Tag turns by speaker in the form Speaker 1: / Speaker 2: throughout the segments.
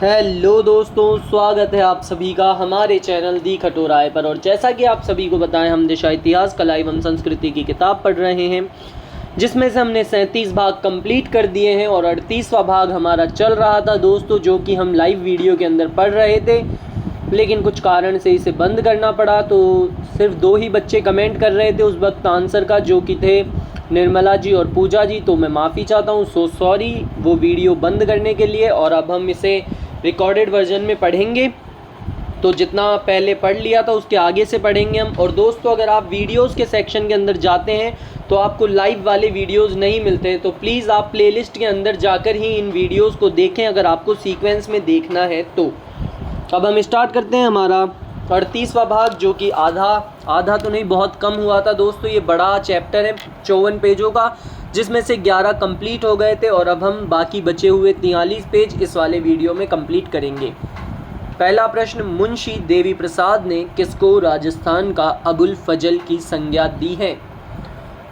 Speaker 1: Hello दोस्तों, स्वागत है आप सभी का हमारे चैनल दी खटोराय पर। और जैसा कि आप सभी को बताएं, हम दिशा इतिहास, कला एवं संस्कृति की किताब पढ़ रहे हैं, जिसमें से हमने 37 भाग कंप्लीट कर दिए हैं और 38वां भाग हमारा चल रहा था दोस्तों, जो कि हम लाइव वीडियो के अंदर पढ़ रहे थे, लेकिन कुछ कारण से इसे बंद करना पड़ा। तो सिर्फ 2 ही बच्चे कमेंट कर रहे थे उस वक्त आंसर का, जो कि थे निर्मला जी और पूजा जी। तो मैं माफ़ी चाहता हूँ, सो सॉरी वो वीडियो बंद करने के लिए। और अब हम इसे रिकॉर्डेड वर्जन में पढ़ेंगे, तो जितना पहले पढ़ लिया था उसके आगे से पढ़ेंगे हम। और दोस्तों, अगर आप वीडियोस के सेक्शन के अंदर जाते हैं तो आपको लाइव वाले वीडियोस नहीं मिलते हैं, तो प्लीज़ आप प्लेलिस्ट के अंदर जाकर ही इन वीडियोस को देखें, अगर आपको सीक्वेंस में देखना है तो। अब हम स्टार्ट करते हैं हमारा 38वां भाग, जो कि आधा तो नहीं, बहुत कम हुआ था दोस्तों। ये बड़ा चैप्टर है 54 पेजों का, जिसमें से 11 कंप्लीट हो गए थे और अब हम बाकी बचे हुए 43 पेज इस वाले वीडियो में कंप्लीट करेंगे। पहला प्रश्न, मुंशी देवी प्रसाद ने किसको राजस्थान का अबुल फजल की संज्ञा दी है?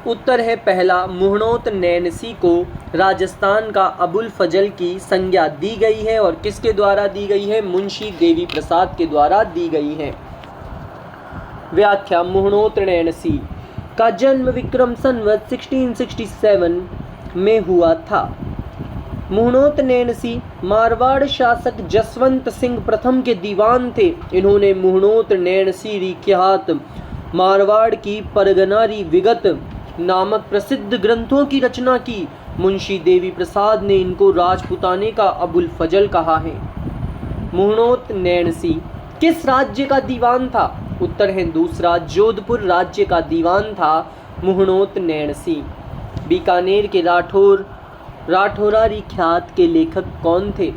Speaker 1: उत्तर है पहला, मुहणोत नैनसी को राजस्थान का अबुल फजल की संज्ञा दी गई है। और किसके द्वारा दी गई है? मुंशी देवी प्रसाद के द्वारा दी गई है। व्याख्या, मुहणोत नैनसी का जन्म विक्रम संवत 1667 में हुआ था। मुहणोत नैनसी मारवाड़ शासक जसवंत सिंह प्रथम के दीवान थे। इन्होंने मुहणोत नैनसी रिख्यात मारवाड़ की परगनारी विगत नामक प्रसिद्ध ग्रंथों की रचना की। मुंशी देवी प्रसाद ने इनको राजपुताने का अबुल फजल कहा है। मुहणोत नैनसी किस राज्य का दीवान था? उत्तर है दूसरा, जोधपुर राज्य का दीवान था मुहणोत नैनसी। बीकानेर के राठौरा रिख्यात के लेखक कौन थे?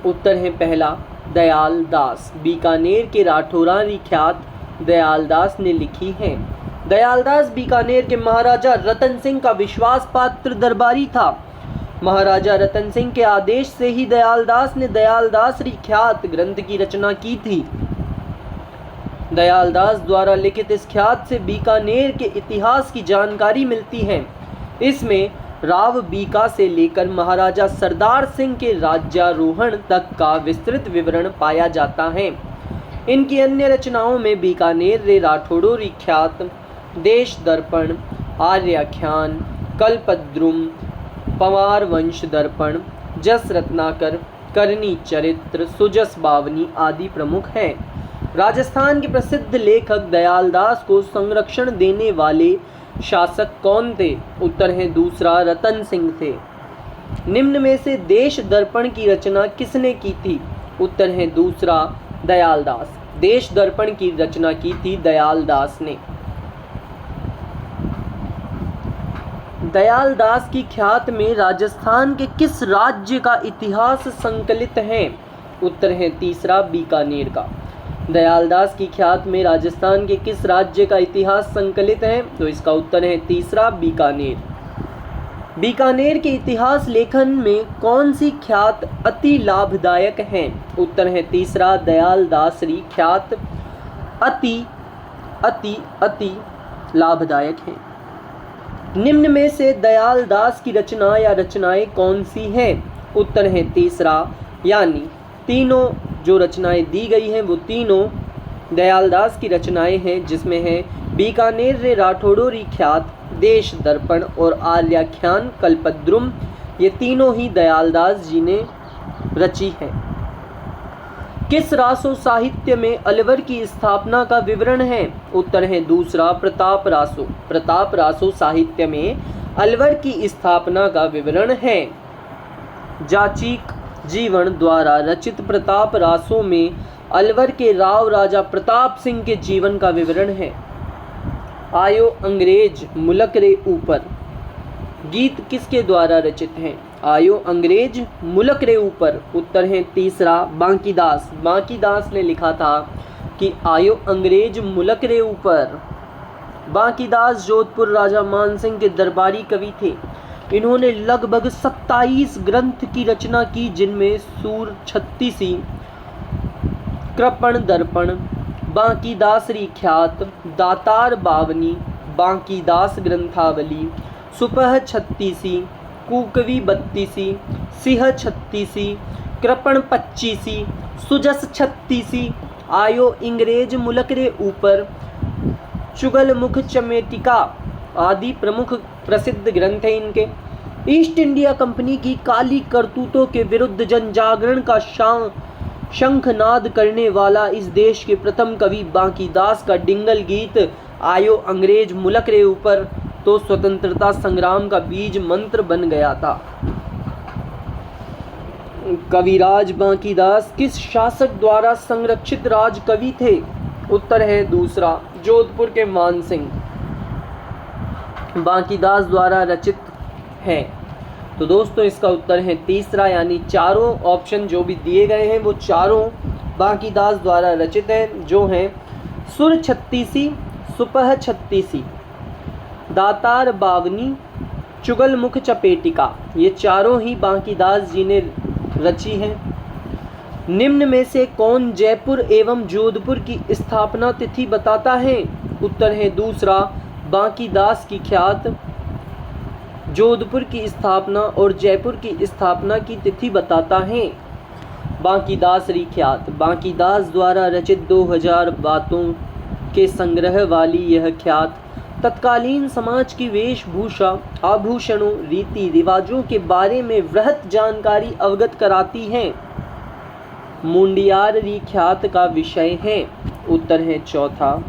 Speaker 1: उत्तर है पहला, दयाल दास। बीकानेर के राठौरा रिख्यात दयाल दास ने लिखी है। दयाल दास बीकानेर के महाराजा रतन सिंह का विश्वास पात्र दरबारी था। महाराजा रतन सिंह के आदेश से ही दयाल दास ने दयाल दास रिख्यात ग्रंथ की रचना की थी। दयाल दास द्वारा लिखित इस ख्यात से बीकानेर के इतिहास की जानकारी मिलती है। इसमें राव बीका से लेकर महाराजा सरदार सिंह के राज्यारोहण तक का विस्तृत विवरण पाया जाता है। इनकी अन्य रचनाओं में बीकानेर रे राठौड़ो रिख्यात, देश दर्पण, आर्याख्यान, कल्पद्रुम, पंवार वंश दर्पण, जस रत्नाकर, करनी चरित्र, सुजस बावनी आदि प्रमुख हैं। राजस्थान के प्रसिद्ध लेखक दयाल दास को संरक्षण देने वाले शासक कौन थे? उत्तर है दूसरा, रतन सिंह थे। निम्न में से देश दर्पण की रचना किसने की थी? उत्तर है दूसरा, दयाल दास। देश दर्पण की रचना की थी दयाल दास ने। दयाल दास की ख्यात में राजस्थान के किस राज्य का इतिहास संकलित है? उत्तर है तीसरा, बीकानेर का। दयाल दास की ख्यात में राजस्थान के किस राज्य का इतिहास संकलित है? तो इसका उत्तर है तीसरा, बीकानेर। बीकानेर के इतिहास लेखन में कौन सी ख्यात अति लाभदायक है? उत्तर है तीसरा, दयाल दासरी ख्यात अति लाभदायक है। निम्न में से दयाल दास की रचना या रचनाएं कौन सी हैं? उत्तर है तीसरा, यानी तीनों जो रचनाएं दी गई हैं वो तीनों दयाल दास की रचनाएं हैं, जिसमें है बीकानेर रे राठौड़ो रिख्यात, देश दर्पण और आर्याख्यान कल्पद्रुम। ये तीनों ही दयाल दास जी ने रची हैं। किस रासो साहित्य में अलवर की स्थापना का विवरण है? उत्तर है दूसरा, प्रताप रासो। प्रताप रासो साहित्य में अलवर की स्थापना का विवरण है। जाचिक जीवन द्वारा रचित प्रताप रासो में अलवर के राव राजा प्रताप सिंह के जीवन का विवरण है। आयो अंग्रेज मुलक रे ऊपर गीत किसके द्वारा रचित हैं? आयो अंग्रेज मुलक रे ऊपर। उत्तर है तीसरा, बांकीदास। बांकीदास ने लिखा था कि आयो अंग्रेज मुलक रे ऊपर। बांकीदास जोधपुर राजा मानसिंह के दरबारी कवि थे। इन्होंने लगभग 27 ग्रंथ की रचना की, जिनमें सूर छत्तीसी, कृपण दर्पण, बांकीदास रिख्यात, दातार बावनी, बांकीदास ग्रंथावली, सुपह छत्तीसी, कुकवी बत्तीसी, सिंह छत्तीसी, कृपण पच्चीसी, सुजस छत्तीसी, आयो अंग्रेज मुलक रे ऊपर, चुगल मुख चमेटिका आदि प्रमुख प्रसिद्ध ग्रंथ हैं इनके। ईस्ट इंडिया कंपनी की काली करतूतों के विरुद्ध जन जागरण का शंखनाद करने वाला इस देश के प्रथम कवि बांकीदास का डिंगल गीत आयो अंग्रेज मुलक रे ऊपर तो स्वतंत्रता संग्राम का बीज मंत्र बन गया था। कविराज बांकीदास किस शासक द्वारा संरक्षित राज कवि थे? उत्तर है दूसरा, जोधपुर के मान सिंह। बांकीदास द्वारा रचित है। तो दोस्तों इसका उत्तर है तीसरा, यानी चारों ऑप्शन जो भी दिए गए हैं वो चारों बांकीदास द्वारा रचित हैं, जो हैं सुर छत्तीसी, सुपह छत्तीसी, दातार बावनी, चुगल मुख चपेटिका, ये चारों ही बांकीदास जी ने रची हैं। निम्न में से कौन जयपुर एवं जोधपुर की स्थापना तिथि बताता है? उत्तर है दूसरा, बांकीदास की ख्यात जोधपुर की स्थापना और जयपुर की स्थापना की तिथि बताता है। बांकीदास री ख्यात, बांकीदास द्वारा रचित 2000 बातों के संग्रह वाली यह ख्यात तत्कालीन समाज की वेशभूषा, आभूषणों, रीति रिवाजों के बारे में वृहत जानकारी अवगत कराती है। मुंडियार री ख्यात का विषय है। उत्तर है चौथा,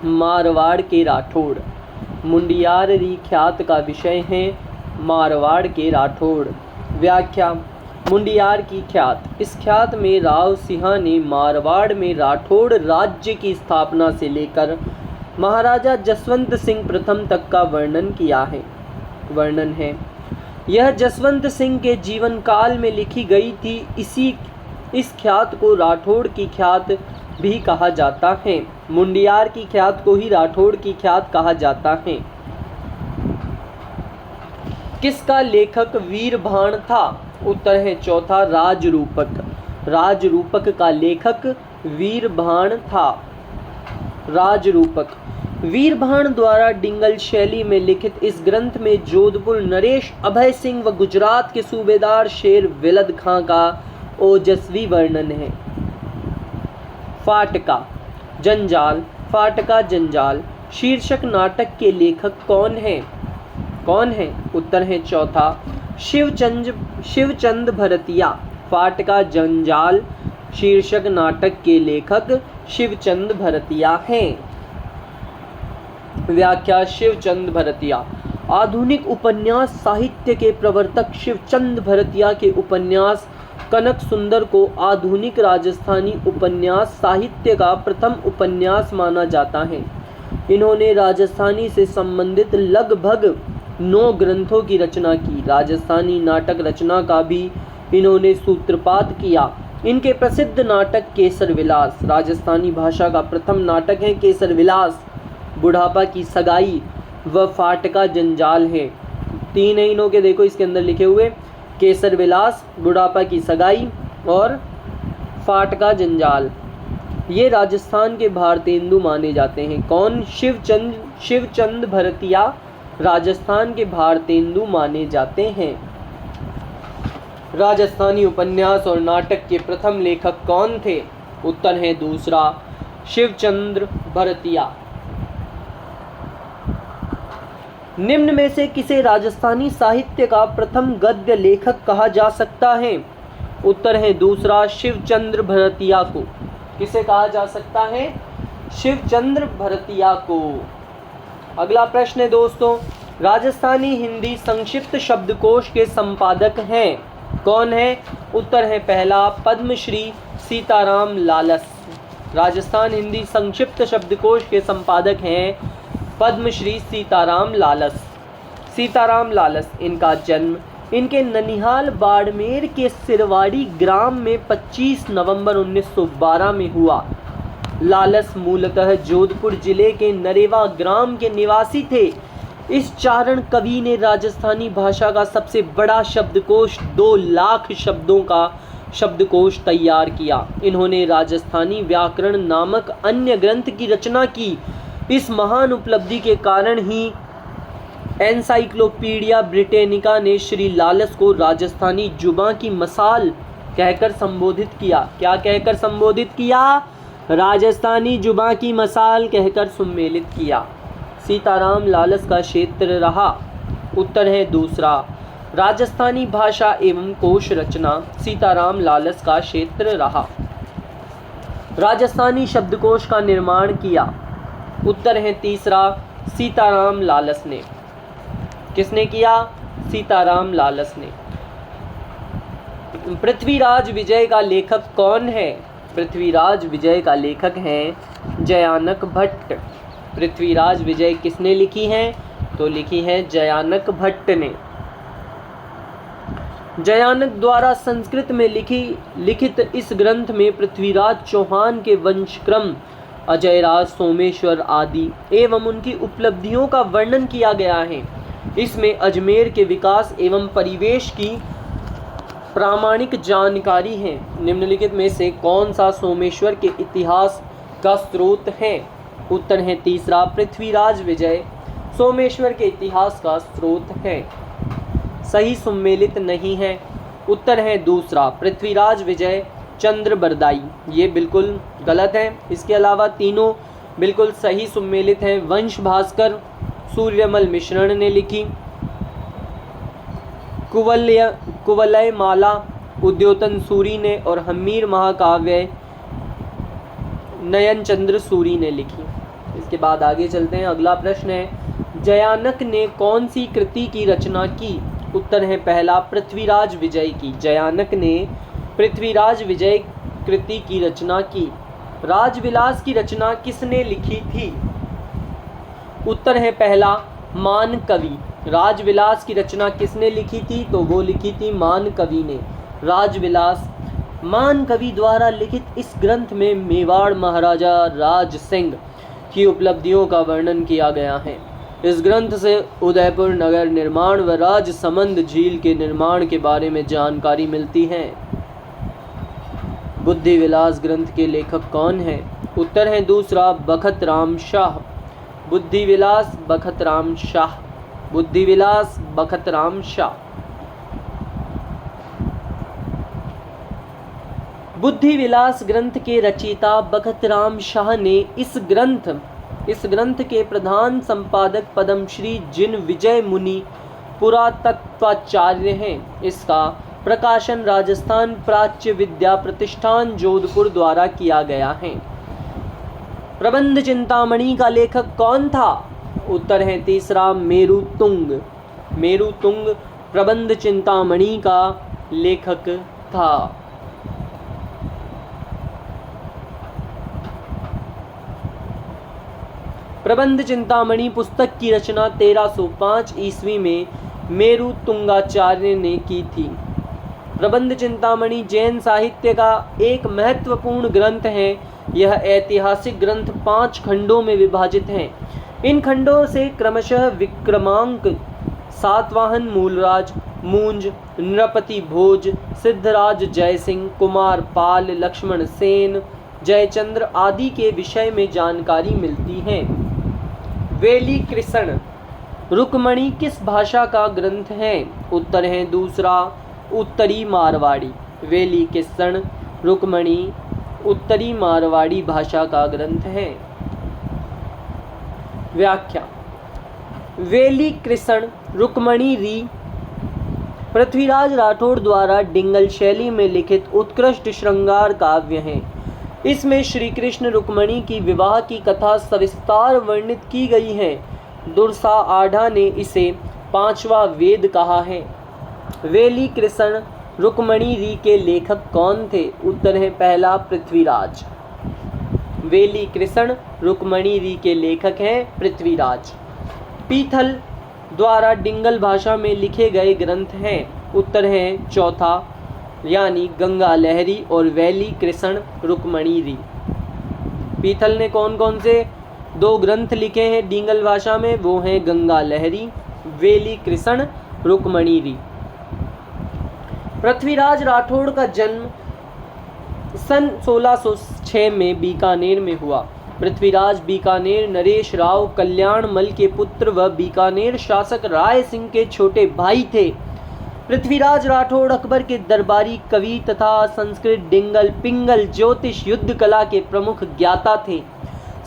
Speaker 1: मारवाड़ के राठौड़। मुंडियार री ख्यात का विषय है मारवाड़ के राठौड़। व्याख्या, मुंडियार की ख्यात, इस ख्यात में राव सिंह ने मारवाड़ में राठौड़ राज्य की स्थापना से लेकर महाराजा जसवंत सिंह प्रथम तक का वर्णन है। यह जसवंत सिंह के जीवन काल में लिखी गई थी। इस ख्यात को राठौड़ की ख्यात भी कहा जाता है। मुंडियार की ख्यात को ही राठौड़ की ख्यात कहा जाता है। किसका लेखक वीरभाण था? उत्तर है चौथा, राजरूपक। राजरूपक का लेखक वीरभाण था। राजरूपक, वीरभाण द्वारा डिंगल शैली में लिखित इस ग्रंथ में जोधपुर नरेश अभय सिंह व गुजरात के सूबेदार शेर विलद खां का ओजस्वी वर्णन है। फाटका जंजाल, फाटका जंजाल शीर्षक नाटक के लेखक कौन है? उत्तर है चौथा, शिवचंद भरतिया। फाटका जंजाल शीर्षक नाटक के लेखक शिवचंद भरतिया हैं। व्याख्या, शिवचंद भरतिया आधुनिक उपन्यास साहित्य के प्रवर्तक शिवचंद भरतिया के उपन्यास कनक सुंदर को आधुनिक राजस्थानी उपन्यास साहित्य का प्रथम उपन्यास माना जाता है। इन्होंने राजस्थानी से संबंधित लगभग 9 ग्रंथों की रचना की। राजस्थानी नाटक रचना का भी इन्होंने सूत्रपात किया। इनके प्रसिद्ध नाटक केसर विलास राजस्थानी भाषा का प्रथम नाटक है। केसर विलास, बुढ़ापा की सगाई व फाटका जंजाल है। 3 है इन्हों के, देखो इसके अंदर लिखे हुए, केसर विलास, बुढ़ापा की सगाई और फाटका जंजाल। ये राजस्थान के भारतेंदु माने जाते हैं। कौन? शिवचंद भरतिया राजस्थान के भारतेंदु माने जाते हैं। राजस्थानी उपन्यास और नाटक के प्रथम लेखक कौन थे? उत्तर है दूसरा, शिवचंद्र भरतिया। निम्न में से किसे राजस्थानी साहित्य का प्रथम गद्य लेखक कहा जा सकता है? उत्तर है दूसरा, शिवचंद्र भरतिया को। किसे कहा जा सकता है? शिवचंद्र भरतिया को। अगला प्रश्न है दोस्तों, राजस्थानी हिंदी संक्षिप्त शब्दकोश के संपादक हैं कौन है? उत्तर है पहला, पद्मश्री सीताराम लालस। राजस्थान हिंदी संक्षिप्त शब्दकोश के संपादक हैं पद्मश्री सीताराम लालस। सीताराम लालस, इनका जन्म इनके ननिहाल बाड़मेर के सिरवाड़ी ग्राम में 25 नवंबर 1912 में हुआ। लालस मूलतः जोधपुर जिले के नरेवा ग्राम के निवासी थे। इस चारण कवि ने राजस्थानी भाषा का सबसे बड़ा शब्दकोश 2 लाख शब्दों का शब्दकोश तैयार किया। इन्होंने राजस्थानी व्याकरण नामक अन्य ग्रंथ की रचना की। इस महान उपलब्धि के कारण ही एनसाइक्लोपीडिया ब्रिटेनिका ने श्री लालस को राजस्थानी जुबां की मसाल कहकर संबोधित किया। क्या कहकर संबोधित किया? राजस्थानी जुबां की मसाल कहकर सम्मेलित किया। सीताराम लालस का क्षेत्र रहा। उत्तर है दूसरा। राजस्थानी भाषा एवं कोश रचना सीताराम लालस का क्षेत्र रहा। राजस्थानी शब्दकोश का निर्माण किया। उत्तर है तीसरा। सीताराम लालस ने। किसने किया? सीताराम लालस ने। पृथ्वीराज विजय का लेखक कौन है? पृथ्वीराज विजय का लेखक हैं जयानक भट्ट। पृथ्वीराज विजय किसने लिखी है? तो लिखी है जयानक भट्ट ने। जयानक द्वारा संस्कृत में लिखित इस ग्रंथ में पृथ्वीराज चौहान के वंशक्रम, अजयराज, सोमेश्वर आदि एवं उनकी उपलब्धियों का वर्णन किया गया है। इसमें अजमेर के विकास एवं परिवेश की प्रामाणिक जानकारी है। निम्नलिखित में से कौन सा सोमेश्वर के इतिहास का स्रोत है? उत्तर है तीसरा। पृथ्वीराज विजय सोमेश्वर के इतिहास का स्रोत है। सही सम्मेलित नहीं है। उत्तर है दूसरा। पृथ्वीराज विजय चंद्र बरदाई। ये बिल्कुल गलत है। इसके अलावा तीनों बिल्कुल सही सम्मेलित हैं। वंश भास्कर सूर्यमल मिश्रण ने लिखी। कुवलय माला उद्योतन सूरी ने और हमीर महाकाव्य नयन चंद्र सूरी ने लिखी। इसके बाद आगे चलते हैं। अगला प्रश्न है, जयानक ने कौन सी कृति की रचना की? उत्तर है पहला, पृथ्वीराज विजय की। जयानक ने पृथ्वीराज विजय कृति की रचना की। राजविलास की रचना किसने लिखी थी? उत्तर है पहला, मान कवि। राजविलास की रचना किसने लिखी थी? तो वो लिखी थी मान कवि ने। राजविलास मान कवि द्वारा लिखित इस ग्रंथ में मेवाड़ महाराजा राज सिंह की उपलब्धियों का वर्णन किया गया है। इस ग्रंथ से उदयपुर नगर निर्माण व राजसमंद झील के निर्माण के बारे में जानकारी मिलती है। बुद्धि विलास ग्रंथ के लेखक कौन है? उत्तर है दूसरा, बखत राम शाह। बुद्धि विलास बखत राम शाह। बुद्धि विलास बखत राम शाह। बुद्धि विलास ग्रंथ के रचयिता बखत राम शाह ने इस ग्रंथ के प्रधान संपादक पद्मश्री जिन विजय मुनि पुरातत्वाचार्य हैं। इसका प्रकाशन राजस्थान प्राच्य विद्या प्रतिष्ठान जोधपुर द्वारा किया गया है। प्रबंध चिंतामणि का लेखक कौन था? उत्तर है तीसरा, मेरुतुंग। मेरुतुंग प्रबंध चिंतामणि का लेखक था। प्रबंध चिंतामणि पुस्तक की रचना 1305 ईस्वी में मेरुतुंगाचार्य ने की थी। प्रबंध चिंतामणि जैन साहित्य का एक महत्वपूर्ण ग्रंथ है। यह ऐतिहासिक ग्रंथ 5 खंडों में विभाजित है। इन खंडों से क्रमशः विक्रमांक, सातवाहन मूलराज, मूंज, नृपति भोज, सिद्धराज जयसिंह, कुमार पाल, लक्ष्मण सेन, जयचंद्र आदि के विषय में जानकारी मिलती है। वेली कृष्ण रुक्मणी किस भाषा का ग्रंथ है? उत्तर है दूसरा, उत्तरी मारवाड़ी। वेली कृष्ण रुक्मणी उत्तरी मारवाड़ी भाषा का ग्रंथ है। व्याख्या। वेली कृष्ण रुक्मणी री पृथ्वीराज राठौड़ द्वारा डिंगल शैली में लिखित उत्कृष्ट श्रृंगार काव्य है। इसमें श्री कृष्ण रुक्मणी की विवाह की कथा सविस्तार वर्णित की गई है। दुर्सा आढ़ा ने इसे 5वां वेद कहा है। वेली कृष्ण रुक्मणी री के लेखक कौन थे? उत्तर है पहला, पृथ्वीराज। वेली कृष्ण रुक्मणी री के लेखक हैं पृथ्वीराज। पीथल द्वारा डिंगल भाषा में लिखे गए ग्रंथ हैं। उत्तर है चौथा, यानी गंगा लहरी और वेली कृष्ण रुक्मणी री। पीथल ने कौन कौन से 2 ग्रंथ लिखे हैं डिंगल भाषा में? वो हैं गंगा लहरी, वेली कृष्ण रुक्मणी री। पृथ्वीराज राठौड़ का जन्म सन 1606 में बीकानेर में हुआ। पृथ्वीराज बीकानेर नरेश राव कल्याणमल के पुत्र व बीकानेर शासक राय सिंह के छोटे भाई थे। पृथ्वीराज राठौड़ अकबर के दरबारी कवि तथा संस्कृत डिंगल पिंगल ज्योतिष युद्ध कला के प्रमुख ज्ञाता थे।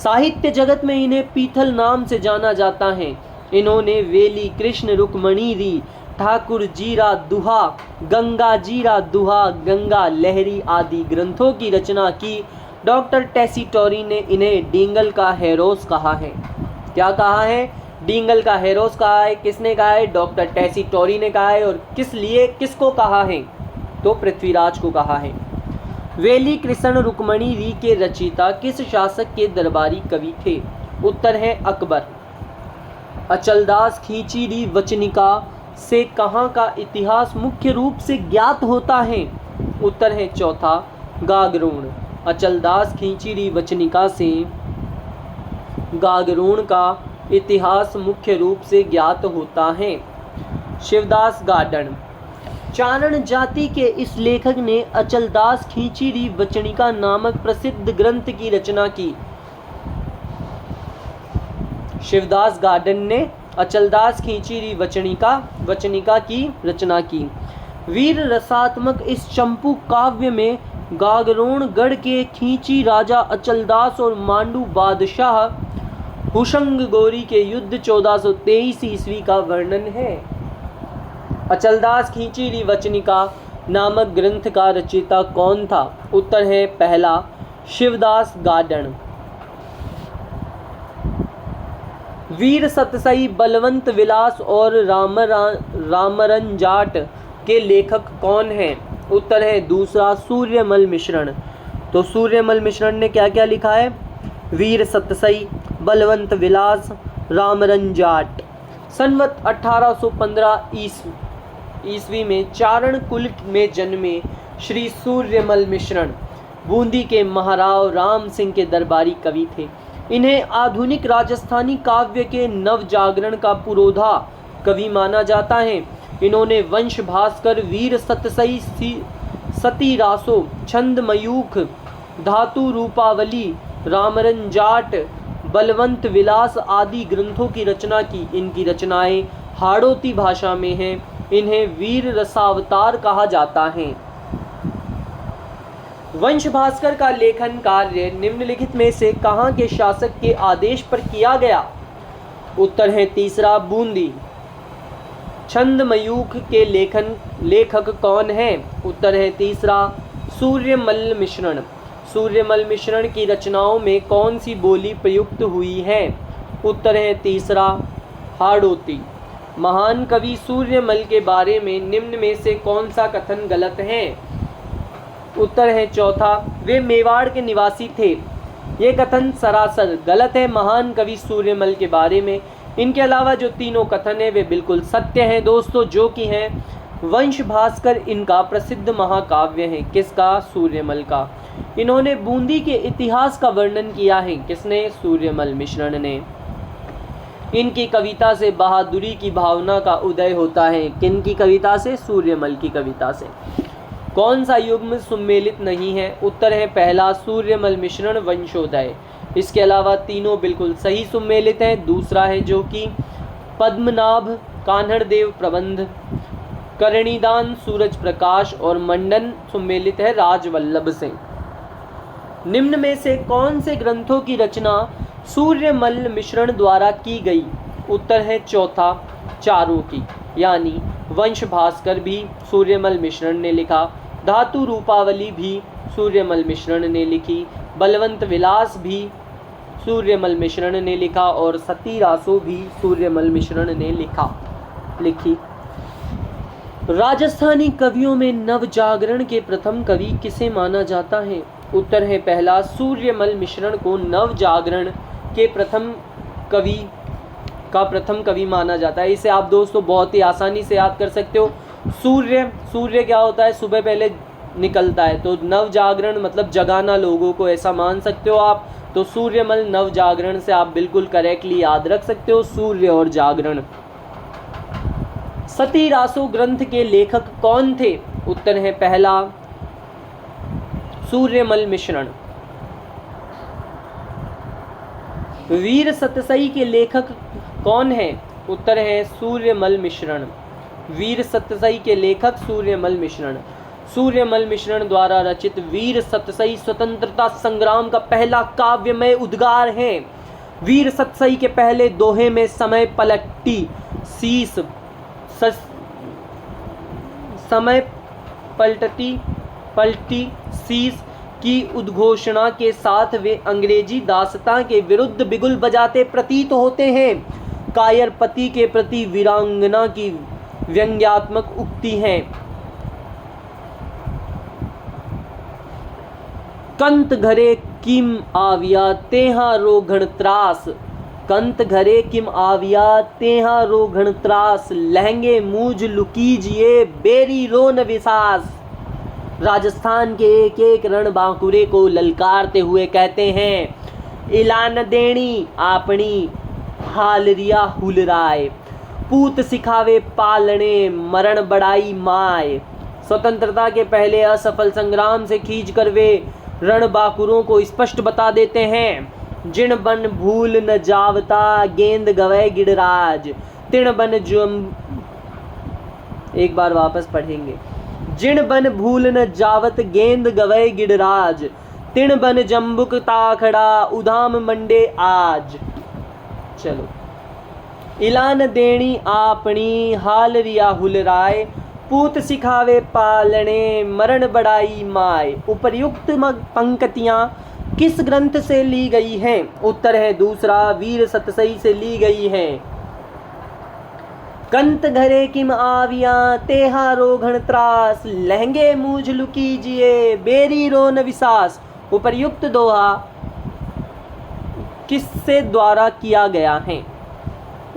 Speaker 1: साहित्य जगत में इन्हें पीथल नाम से जाना जाता है। इन्होंने वेली कृष्ण रुक्मणी री, ठाकुर जीरा दुहा, गंगा जीरा दुहा, गंगा लहरी आदि ग्रंथों की रचना की। डॉक्टर टेसीटोरी ने इन्हें डिंगल का हेरोस कहा है। क्या कहा है? डिंगल का हेरोस कहा है। किसने कहा है? डॉक्टर टेसीटोरी ने कहा है। और किस लिए, किसको कहा है? तो पृथ्वीराज को कहा है। वेली कृष्ण रुक्मणी री के रचयिता किस शासक के दरबारी कवि थे? उत्तर है अकबर। अचलदास खींची री वचनिका से कहाँ का इतिहास मुख्य रूप से ज्ञात होता है? उत्तर है चौथा गागरोण। अचलदास खींची री वचनिका से गागरोण का इतिहास मुख्य रूप से ज्ञात होता है। शिवदास गार्डन। चारण जाति के इस लेखक ने अचलदास खींची री वचनिका नामक प्रसिद्ध ग्रंथ की रचना की। शिवदास गार्डन ने अचलदास खींची री वचनिका की रचना की। वीर रसात्मक इस चंपू काव्य में गागरोणगढ़ के खींची राजा अचलदास और मांडू बादशाह हुशंग-गोरी के युद्ध 1423 ईस्वी का वर्णन है। अचलदास खींची री वचनिका नामक ग्रंथ का रचयिता कौन था? उत्तर है पहला शिवदास गार्डन। वीर सतसई, बलवंत विलास और रामरन जाट के लेखक कौन हैं? उत्तर है दूसरा सूर्यमल मिश्रण। तो सूर्यमल मिश्रण ने क्या क्या लिखा है? वीर सतसई, बलवंत विलास, रामरन जाट। संवत 1815 ईस्वी में चारण कुल में जन्मे श्री सूर्यमल मिश्रण बूंदी के महाराव राम सिंह के दरबारी कवि थे। इन्हें आधुनिक राजस्थानी काव्य के नव जागरण का पुरोधा कवि माना जाता है। इन्होंने वंश भास्कर, वीर सतसई, सती रासो, छंद मयूख, धातु रूपावली, रामरन जाट, बलवंत विलास आदि ग्रंथों की रचना की। इनकी रचनाएं हाड़ौती भाषा में हैं। इन्हें वीर रसावतार कहा जाता है। वंश भास्कर का लेखन कार्य निम्नलिखित में से कहाँ के शासक के आदेश पर किया गया? उत्तर है तीसरा बूंदी। छंदमयूख के लेखक कौन हैं? उत्तर है तीसरा सूर्यमल मिश्रण। सूर्यमल मिश्रण की रचनाओं में कौन सी बोली प्रयुक्त हुई है? उत्तर है तीसरा हाड़ौती। महान कवि सूर्यमल के बारे में निम्न में से कौन सा कथन गलत है? उत्तर है चौथा वे मेवाड़ के निवासी थे। ये कथन सरासर गलत है महान कवि सूर्यमल के बारे में। इनके अलावा जो तीनों कथन है वे बिल्कुल सत्य हैं दोस्तों, जो कि हैं वंश भास्कर इनका प्रसिद्ध महाकाव्य है। किसका? सूर्यमल का। इन्होंने बूंदी के इतिहास का वर्णन किया है। किसने? सूर्यमल मिश्रण ने। इनकी कविता से बहादुरी की भावना का उदय होता है। किन की कविता से? सूर्यमल की कविता से। कौन सा युग्म सम्मिलित नहीं है? उत्तर है पहला सूर्यमल मिश्रण वंशोदय। इसके अलावा तीनों बिल्कुल सही सम्मिलित हैं। दूसरा है जो कि पद्मनाभ, कान्हड़देव प्रबंध, करणीदान, सूरज प्रकाश और मंडन सम्मिलित है राजवल्लभ से। निम्न में से कौन से ग्रंथों की रचना सूर्यमल मिश्रण द्वारा की गई? उत्तर है चौथा चारों की, यानी वंश भास्कर भी सूर्यमल मिश्रण ने लिखा, धातु रूपावली भी सूर्यमल मिश्रण ने लिखी, बलवंत विलास भी सूर्यमल मिश्रण ने लिखा और सती रासो भी सूर्यमल मिश्रण ने लिखी। राजस्थानी कवियों में नव जागरण के प्रथम कवि किसे माना जाता है? उत्तर है पहला सूर्यमल मिश्रण को नव जागरण के प्रथम कवि माना जाता है। इसे आप दोस्तों बहुत ही आसानी से याद कर सकते हो। सूर्य क्या होता है? सुबह पहले निकलता है, तो नव जागरण मतलब जगाना लोगों को, ऐसा मान सकते हो आप। तो सूर्यमल नव जागरण से आप बिल्कुल करेक्टली याद रख सकते हो, सूर्य और जागरण। सती रासो ग्रंथ के लेखक कौन थे? उत्तर है पहला सूर्यमल मिश्रण। वीर सतसई के लेखक कौन है? उत्तर है सूर्यमल मिश्रण। वीर सतसई के लेखक सूर्यमल मिश्रण। सूर्यमल मिश्रण द्वारा रचित वीर सतसई स्वतंत्रता संग्राम का पहला काव्यमय उद्गार है। वीर सतसई के पहले दोहे में समय पलटी शीस समय पलटी शीस की उद्घोषणा के साथ वे अंग्रेजी दासता के विरुद्ध बिगुल बजाते प्रतीत होते हैं। कायर पति के प्रति वीरांगना की व्यंग्यात्मक उक्ति है। कंत घरे किम आविया तेहा रोघण त्रास, कंत घरे किम आविया तेहा रोघण त्रास, लहंगे मूज लुकीजिए बेरी रोन विसास। राजस्थान के एक एक रणबांकुरे को ललकारते हुए कहते हैं, इलान देणी आपनी हालरिया हुलराय, पूत सिखावे पालने मरण बड़ाई माय। स्वतंत्रता के पहले असफल संग्राम से खींच कर वे रणबांकुरों को स्पष्ट बता देते हैं, जिण बन भूल न जावता गेंद गवै गिड़राज, तिण बन एक बार वापस पढ़ेंगे। जिण बन भूल न जावत गेंद गवै गिड़राज, तिण बन जम्बुक ताखड़ा उधाम मंडे आज। चलो, इलान देणी आपनी हाल रिया हुलराय, पूत सिखावे पालने मरण बड़ाई माय। उपर्युक्त पंक्तियां किस ग्रंथ से ली गई हैं? उत्तर है दूसरा, वीर सतसई से ली गई हैं। कंत घरे किम आविया तेहा रोघण त्रास, लहंगे मूझ लुकीजिए बेरी रोन विसास। उपर्युक्त दोहा किससे द्वारा किया गया है?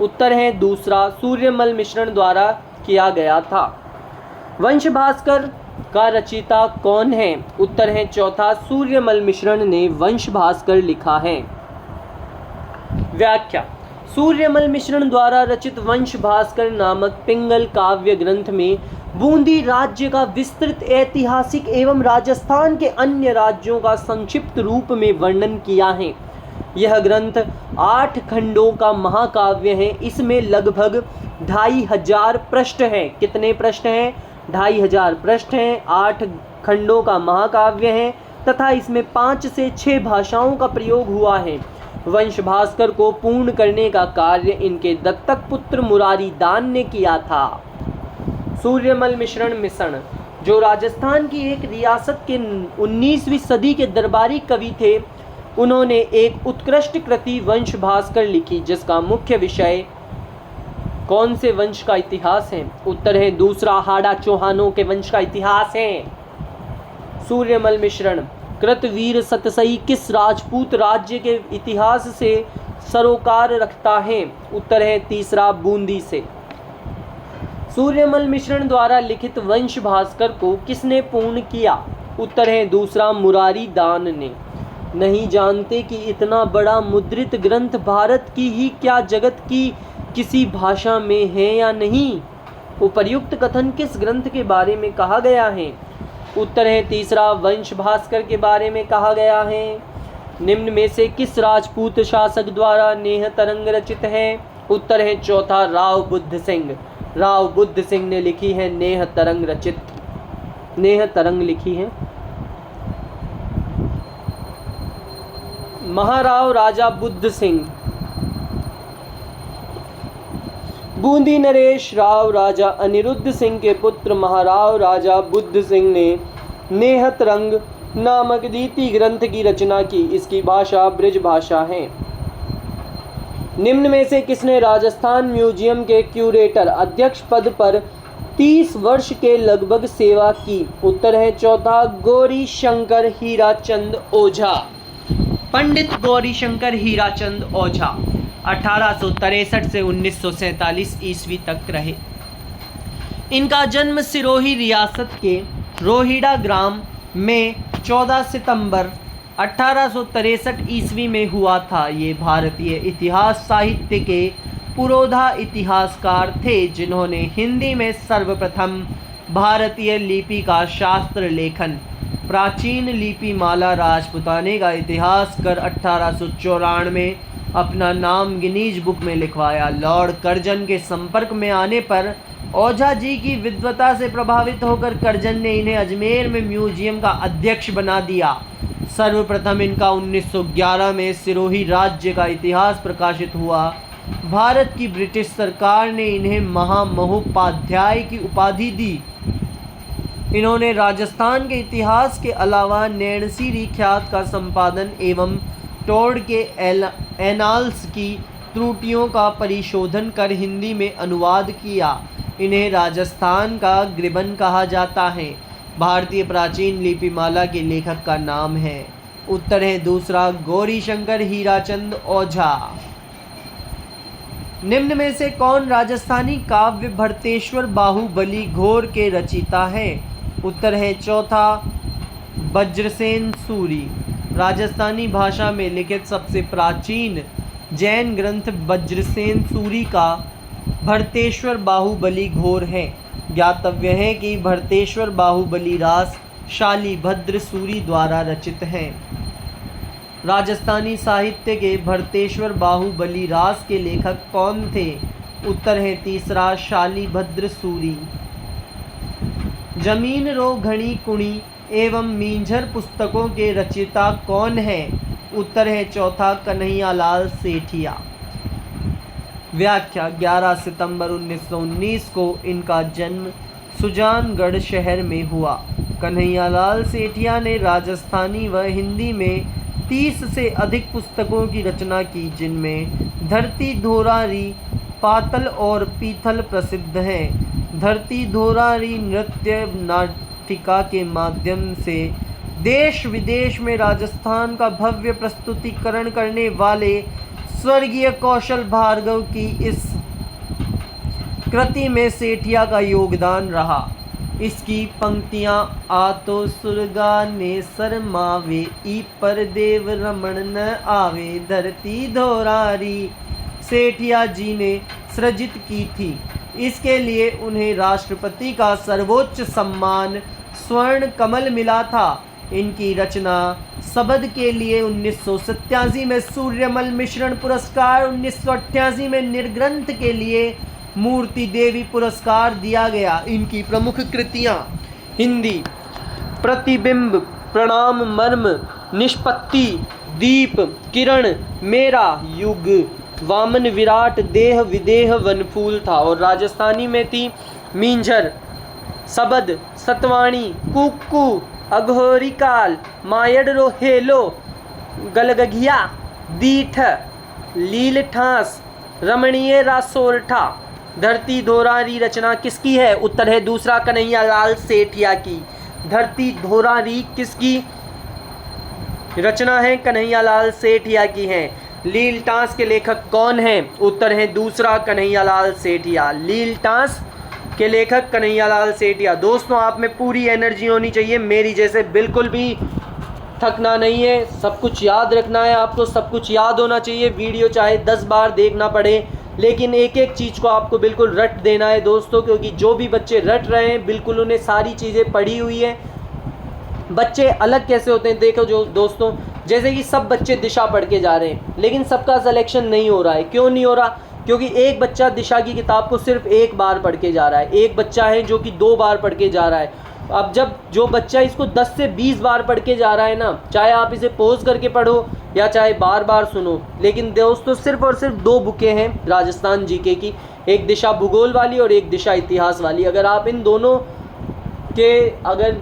Speaker 1: उत्तर है दूसरा, सूर्यमल मिश्रण द्वारा किया गया था। वंश भास्कर का रचयिता कौन है? उत्तर है चौथा, सूर्यमल मिश्रण ने वंश भास्कर लिखा है। व्याख्या। सूर्यमल मिश्रण द्वारा रचित वंश भास्कर नामक पिंगल काव्य ग्रंथ में बूंदी राज्य का विस्तृत ऐतिहासिक एवं राजस्थान के अन्य राज्यों का संक्षिप्त रूप में वर्णन किया है। यह ग्रंथ 8 खंडों का महाकाव्य है। इसमें लगभग 2500 पृष्ठ हैं। कितने पृष्ठ हैं? 2500 पृष्ठ हैं। 8 खंडों का महाकाव्य है तथा इसमें 5 से 6 भाषाओं का प्रयोग हुआ है। वंश भास्कर को पूर्ण करने का कार्य इनके दत्तक पुत्र मुरारी दान ने किया था। सूर्यमल मिश्रण मिश्रण जो राजस्थान की एक रियासत के 19वीं सदी के दरबारी कवि थे, उन्होंने एक उत्कृष्ट कृति वंश भास्कर लिखी जिसका मुख्य विषय कौन से वंश का इतिहास है? उत्तर है दूसरा, हाड़ा चौहानों के वंश का इतिहास है। सूर्यमल मिश्रण कृत वीर सतसई किस राजपूत राज्य के इतिहास से सरोकार रखता है? उत्तर है तीसरा, बूंदी से। सूर्यमल मिश्रण द्वारा लिखित वंश भास्कर को किसने पूर्ण किया? उत्तर है दूसरा, मुरारी दान ने। नहीं जानते कि इतना बड़ा मुद्रित ग्रंथ भारत की ही क्या जगत की किसी भाषा में है या नहीं? उपर्युक्त कथन किस ग्रंथ के बारे में कहा गया है? उत्तर है तीसरा, वंश भास्कर के बारे में कहा गया है। निम्न में से किस राजपूत शासक द्वारा नेह तरंग रचित है? उत्तर है चौथा, राव बुद्ध सिंह। राव बुद्ध सिंह ने लिखी है नेह तरंग रचित। नेह तरंग लिखी है। महाराव राजा बुद्ध सिंह। बूंदी नरेश राव राजा अनिरुद्ध सिंह के पुत्र महाराव राजा बुद्ध सिंह ने नेह तरंग नामक रीति ग्रंथ की रचना की। इसकी भाषा ब्रज भाषा है। निम्न में से किसने राजस्थान म्यूजियम के क्यूरेटर अध्यक्ष पद पर 30 वर्ष के लगभग सेवा की? उत्तर है चौथा, गौरी शंकर हीराचंद ओझा। पंडित गौरी शंकर हीराचंद ओझा 1863 से 1947 ईस्वी तक रहे। इनका जन्म सिरोही रियासत के रोहिड़ा ग्राम में 14 सितंबर 1863 ईस्वी में हुआ था। ये भारतीय इतिहास साहित्य के पुरोधा इतिहासकार थे जिन्होंने हिंदी में सर्वप्रथम भारतीय लिपि का शास्त्र लेखन प्राचीन लिपि माला राजपुताने का इतिहास कर 1894 में अपना नाम गिनीज बुक में लिखवाया। लॉर्ड कर्जन के संपर्क में आने पर ओझा जी की विद्वता से प्रभावित होकर करजन ने इन्हें अजमेर में म्यूजियम का अध्यक्ष बना दिया। सर्वप्रथम इनका 1911 में सिरोही राज्य का इतिहास प्रकाशित हुआ। भारत की ब्रिटिश सरकार ने इन्हें महामहोपाध्याय की उपाधि दी। इन्होंने राजस्थान के इतिहास के अलावा नैणसी ख्यात का संपादन एवं टोड के एनाल्स की त्रुटियों का परिशोधन कर हिंदी में अनुवाद किया। इन्हें राजस्थान का ग्रिबन कहा जाता है। भारतीय प्राचीन लिपिमाला के लेखक का नाम है। उत्तर है दूसरा, गौरीशंकर हीराचंद ओझा। निम्न में से कौन राजस्थानी काव्य भरतेश्वर बाहुबली घोर के रचयिता है? उत्तर है चौथा, वज्रसेन सूरी। राजस्थानी भाषा में लिखित सबसे प्राचीन जैन ग्रंथ वज्रसेन सूरी का भरतेश्वर बाहुबली घोर है। ज्ञातव्य है कि भरतेश्वर बाहुबली रास शालिभद्र सूरी द्वारा रचित हैं। राजस्थानी साहित्य के भरतेश्वर बाहुबली रास के लेखक कौन थे? उत्तर है तीसरा, शालिभद्र सूरी। जमीन रो घणी कुणी एवं मींझर पुस्तकों के रचयिता कौन है? उत्तर है चौथा, कन्हैयालाल सेठिया। व्याख्या, 11 सितंबर 1919 को इनका जन्म सुजानगढ़ शहर में हुआ। कन्हैयालाल सेठिया ने राजस्थानी व हिंदी में 30 से अधिक पुस्तकों की रचना की, जिनमें धरती धोरारी, पातल और पीथल प्रसिद्ध हैं। धरती धोरारी नृत्य नाटिका के माध्यम से देश विदेश में राजस्थान का भव्य प्रस्तुतिकरण करने वाले स्वर्गीय कौशल भार्गव की इस कृति में सेठिया का योगदान रहा। इसकी पंक्तियाँ आ तो सुरगा ने शरमावे, ई पर देव रमण न आवे, धरती धोरारी सेठिया जी ने सृजित की थी। इसके लिए उन्हें राष्ट्रपति का सर्वोच्च सम्मान स्वर्ण कमल मिला था। इनकी रचना शबद के लिए 1987 में सूर्यमल मिश्रण पुरस्कार, 1988 में निर्ग्रंथ के लिए मूर्ति देवी पुरस्कार दिया गया। इनकी प्रमुख कृतियाँ हिंदी: प्रतिबिंब, प्रणाम, मर्म, निष्पत्ति, दीप, किरण, मेरा युग, वामन विराट, देह विदेह, वनफूल था। और राजस्थानी में थी मींझर, शबद, सतवाणी, कुक्कू, अघोरी काल, मायड़ रोहेलो, गलगघिया, दीठ, लील ठास, रमणीय रासोरठा। धरती धोरारी रचना किसकी है? उत्तर है दूसरा, कन्हैयालाल सेठिया की। धरती धोरारी किसकी रचना है? कन्हैयालाल सेठिया की है। लील टांस के लेखक कौन हैं? उत्तर है दूसरा, कन्हैयालाल सेठिया। लील टांस के लेखक कन्हैयालाल सेठिया। दोस्तों, आप में पूरी एनर्जी होनी चाहिए, मेरी जैसे बिल्कुल भी थकना नहीं है, सब कुछ याद रखना है आपको, सब कुछ याद होना चाहिए। वीडियो चाहे 10 बार देखना पड़े, लेकिन एक एक चीज़ को आपको बिल्कुल रट देना है दोस्तों, क्योंकि जो भी बच्चे रट रहे हैं बिल्कुल उन्हें सारी चीज़ें पढ़ी हुई है। बच्चे अलग कैसे होते हैं देखो जो दोस्तों, जैसे कि सब बच्चे दिशा पढ़ के जा रहे हैं, लेकिन सबका सिलेक्शन नहीं हो रहा है। क्यों नहीं हो रहा? क्योंकि एक बच्चा दिशा की किताब को सिर्फ एक बार पढ़ के जा रहा है, एक बच्चा है जो कि 2 बार पढ़ के जा रहा है। अब जब जो बच्चा इसको 10 से 20 बार पढ़ के जा रहा है ना, चाहे आप इसे पॉज करके पढ़ो या चाहे बार बार सुनो, लेकिन दोस्तों सिर्फ और सिर्फ 2 बुकें हैं राजस्थान जीके की, एक दिशा भूगोल वाली और एक दिशा इतिहास वाली। अगर आप इन दोनों के अगर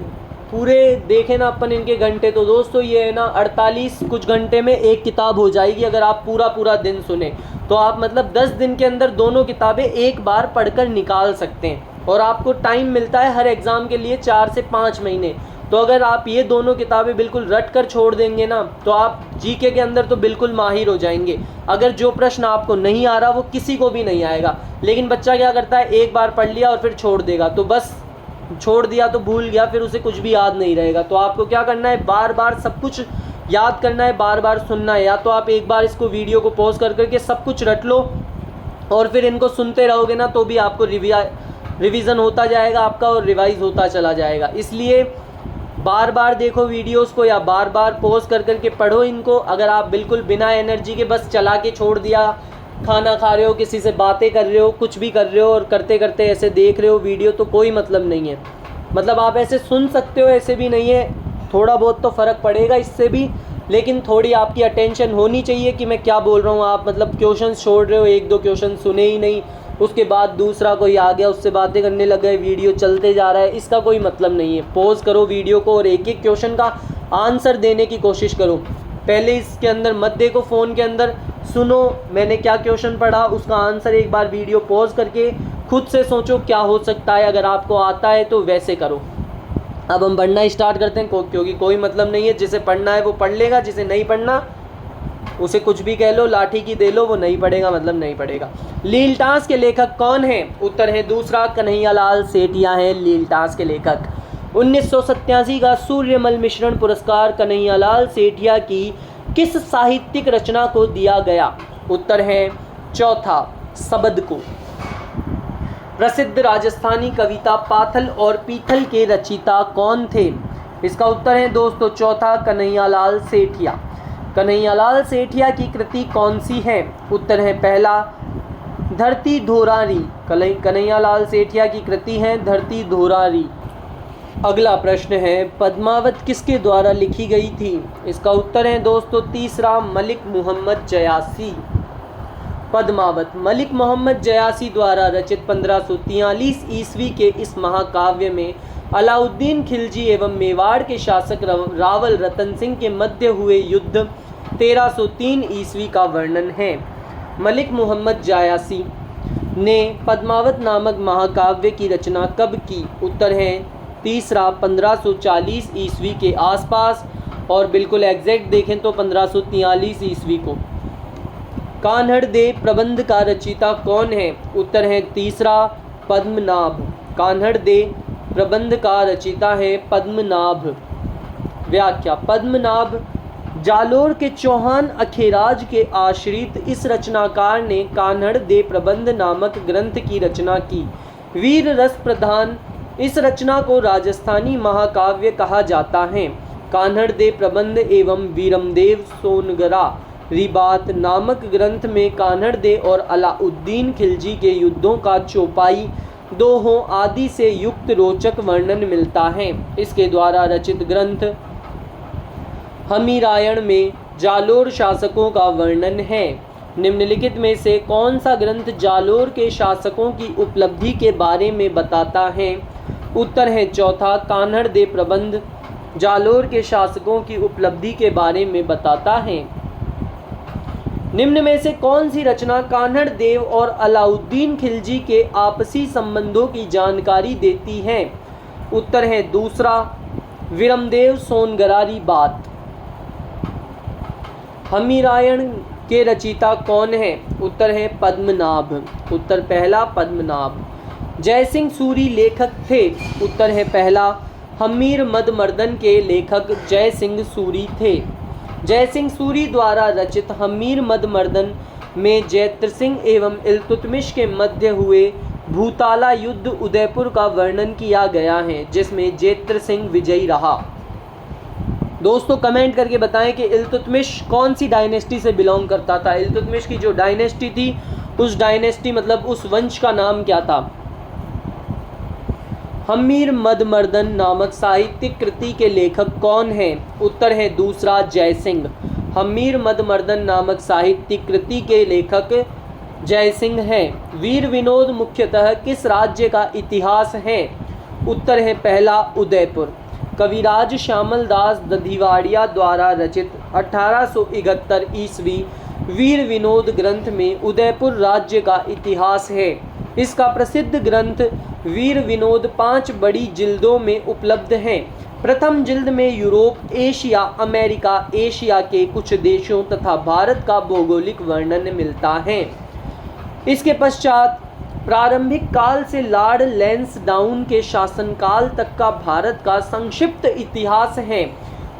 Speaker 1: पूरे देखें ना अपन इनके घंटे, तो दोस्तों ये है ना 48 कुछ घंटे में एक किताब हो जाएगी। अगर आप पूरा दिन सुने तो आप मतलब 10 दिन के अंदर दोनों किताबें एक बार पढ़कर निकाल सकते हैं। और आपको टाइम मिलता है हर एग्ज़ाम के लिए 4 से 5 महीने। तो अगर आप ये दोनों किताबें बिल्कुल रट कर छोड़ देंगे ना, तो आप जीके के अंदर तो बिल्कुल माहिर हो जाएंगे। अगर जो प्रश्न आपको नहीं आ रहा वो किसी को भी नहीं आएगा, लेकिन बच्चा क्या करता है, एक बार पढ़ लिया और फिर छोड़ देगा, तो बस छोड़ दिया तो भूल गया, फिर उसे कुछ भी याद नहीं रहेगा। तो आपको क्या करना है, बार बार सब कुछ याद करना है, बार बार सुनना है। या तो आप एक बार इसको वीडियो को पॉज कर करके सब कुछ रट लो और फिर इनको सुनते रहोगे ना, तो भी आपको रिवीजन होता जाएगा आपका और रिवाइज होता चला जाएगा। इसलिए बार बार देखो वीडियोस को या बार बार पॉज कर करके पढ़ो इनको। अगर आप बिल्कुल बिना एनर्जी के बस चला के छोड़ दिया, खाना खा रहे हो, किसी से बातें कर रहे हो, कुछ भी कर रहे हो और करते करते ऐसे देख रहे हो वीडियो, तो कोई मतलब नहीं है। मतलब आप ऐसे सुन सकते हो, ऐसे भी नहीं है, थोड़ा बहुत तो फ़र्क पड़ेगा इससे भी, लेकिन थोड़ी आपकी अटेंशन होनी चाहिए कि मैं क्या बोल रहा हूँ। आप मतलब क्वेश्चन छोड़ रहे हो, एक दो क्वेश्चन सुने ही नहीं, उसके बाद दूसरा कोई आ गया उससे बातें करने लग गए, वीडियो चलते जा रहा है, इसका कोई मतलब नहीं है। पॉज करो वीडियो को और एक एक क्वेश्चन का आंसर देने की कोशिश करो। पहले इसके अंदर मत देखो, फ़ोन के अंदर सुनो मैंने क्या क्वेश्चन पढ़ा, उसका आंसर एक बार वीडियो पॉज करके खुद से सोचो क्या हो सकता है, अगर आपको आता है तो वैसे करो। अब हम पढ़ना स्टार्ट करते हैं, क्योंकि कोई मतलब नहीं है, जिसे पढ़ना है वो पढ़ लेगा, जिसे नहीं पढ़ना उसे कुछ भी कह लो, लाठी की दे लो, वो नहीं पढ़ेगा, मतलब नहीं पढ़ेगा। लीलटास के लेखक कौन हैं? उत्तर है दूसरा, कन्हैयालाल सेठिया हैं लीलटास के लेखक। 1987 का सूर्यमल मिश्रण पुरस्कार कन्हैयालाल सेठिया की किस साहित्यिक रचना को दिया गया? उत्तर है चौथा, शबद को। प्रसिद्ध राजस्थानी कविता पाथल और पीथल के रचयिता कौन थे? इसका उत्तर है दोस्तों चौथा, कन्हैयालाल सेठिया। कन्हैयालाल सेठिया की कृति कौन सी है? उत्तर है पहला, धरती धोरारी। कन्हैयालाल सेठिया की कृति है धरती धोरारी। अगला प्रश्न है, पद्मावत किसके द्वारा लिखी गई थी? इसका उत्तर है दोस्तों तीसरा, मलिक मोहम्मद जयासी। पद्मावत मलिक मोहम्मद जयासी द्वारा रचित 1543 ईस्वी के इस महाकाव्य में अलाउद्दीन खिलजी एवं मेवाड़ के शासक रावल रतन सिंह के मध्य हुए युद्ध 1303 ईस्वी का वर्णन है। मलिक मोहम्मद जयासी ने पद्मावत नामक महाकाव्य की रचना कब की? उत्तर है तीसरा, 1540 ईस्वी के आसपास, और बिल्कुल एग्जैक्ट देखें तो 1543 ईस्वी को। कान्हड़ दे प्रबंध का रचयिता कौन है? उत्तर है तीसरा, पद्मनाभ। कान्हड़ दे प्रबंध का रचयिता है पद्मनाभ। व्याख्या, पद्मनाभ जालोर के चौहान अखेराज के आश्रित इस रचनाकार ने कान्हड़ दे प्रबंध नामक ग्रंथ की रचना की। वीर रस प्रधान इस रचना को राजस्थानी महाकाव्य कहा जाता है। कान्हड़ दे प्रबंध एवं वीरमदेव सोनगरा रिबात नामक ग्रंथ में कान्हड़ दे और अलाउद्दीन खिलजी के युद्धों का चौपाई, दोहों आदि से युक्त रोचक वर्णन मिलता है। इसके द्वारा रचित ग्रंथ हमीरायण में जालोर शासकों का वर्णन है। निम्नलिखित में से कौन सा ग्रंथ जालोर के शासकों की उपलब्धि के बारे में बताता है? उत्तर है चौथा, कान्हड़ दे प्रबंध जालोर के शासकों की उपलब्धि के बारे में बताता है। निम्न में से कौन सी रचना कान्हड़ देव और अलाउद्दीन खिलजी के आपसी संबंधों की जानकारी देती है? उत्तर है दूसरा, वीरमदेव सोनगरारी बात। हमीरायण के रचयिता कौन है? उत्तर है पद्मनाभ। उत्तर पहला, पद्मनाभ। जयसिंह सूरी लेखक थे? उत्तर है पहला, हमीर मद मर्दन के लेखक जयसिंह सूरी थे। जयसिंह सूरी द्वारा रचित हमीर मद मर्दन में जैत्र सिंह एवं इल्तुतमिश के मध्य हुए भूताला युद्ध उदयपुर का वर्णन किया गया है, जिसमें जैत्र सिंह विजयी रहा। दोस्तों कमेंट करके बताएं कि इल्तुतमिश कौन सी डायनेस्टी से बिलोंग करता था। इल्तुतमिश की जो डायनेस्टी थी, उस डायनेस्टी मतलब उस वंश का नाम क्या था? हमीर मद मर्दन नामक साहित्यिक कृति के लेखक कौन है? उत्तर है दूसरा, जयसिंह। हमीर मद मर्दन नामक साहित्यिक कृति के लेखक जयसिंह हैं। वीर विनोद मुख्यतः किस राज्य का इतिहास है? उत्तर है पहला, उदयपुर। कविराज श्यामल दास दधिवाड़िया द्वारा रचित 1871 ईस्वी वीर विनोद ग्रंथ में उदयपुर राज्य का इतिहास है। इसका प्रसिद्ध ग्रंथ वीर विनोद 5 बड़ी जिल्दों में उपलब्ध है। प्रथम जिल्द में यूरोप, एशिया, अमेरिका, एशिया के कुछ देशों तथा भारत का भौगोलिक वर्णन मिलता है। इसके पश्चात प्रारंभिक काल से लॉर्ड लैंसडाउन के शासनकाल तक का भारत का संक्षिप्त इतिहास है।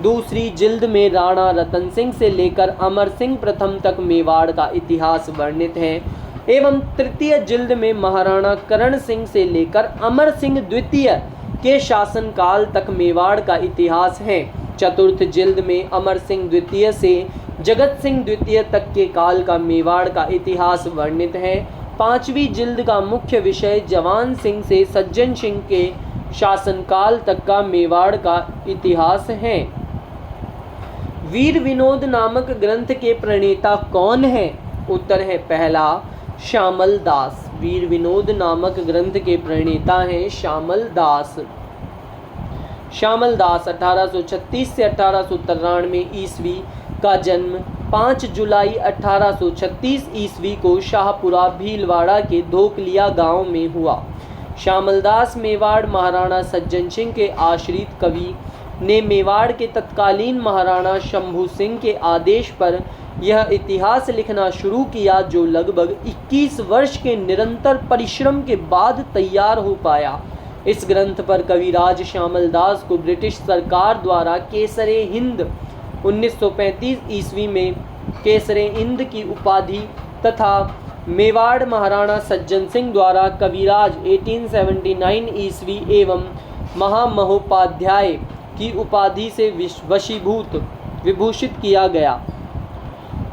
Speaker 1: दूसरी जिल्द में राणा रतन सिंह से लेकर अमर सिंह प्रथम तक मेवाड़ का इतिहास वर्णित है एवं तृतीय जिल्द में महाराणा करण सिंह से लेकर अमर सिंह द्वितीय के शासनकाल तक मेवाड़ का इतिहास है। चतुर्थ जिल्द में अमर सिंह द्वितीय से जगत सिंह द्वितीय तक के काल का मेवाड़ का इतिहास वर्णित है। 5वीं जिल्द का मुख्य विषय जवान सिंह से सज्जन सिंह के शासनकाल तक का मेवाड़ का इतिहास है। वीर विनोद नामक ग्रंथ के प्रणेता कौन है? उत्तर है पहला श्यामल दास। वीर विनोद नामक ग्रंथ के प्रणेता हैं श्यामल दास। श्यामल दास 1836 से 1893 ईस्वी का जन्म 5 जुलाई 1836 ईस्वी को शाहपुरा भीलवाड़ा के धोकलिया गांव में हुआ। श्यामल दास मेवाड़ महाराणा सज्जन सिंह के आश्रित कवि ने मेवाड़ के तत्कालीन महाराणा शंभू सिंह के आदेश पर यह इतिहास लिखना शुरू किया, जो लगभग 21 वर्ष के निरंतर परिश्रम के बाद तैयार हो पाया। इस ग्रंथ पर कविराज श्यामल दास को ब्रिटिश सरकार द्वारा केसरे हिंद 1935 ईस्वी में केसरे हिंद की उपाधि तथा मेवाड़ महाराणा सज्जन सिंह द्वारा कविराज 1879 ईस्वी एवं महामहोपाध्याय की उपाधि से विभूषित किया गया।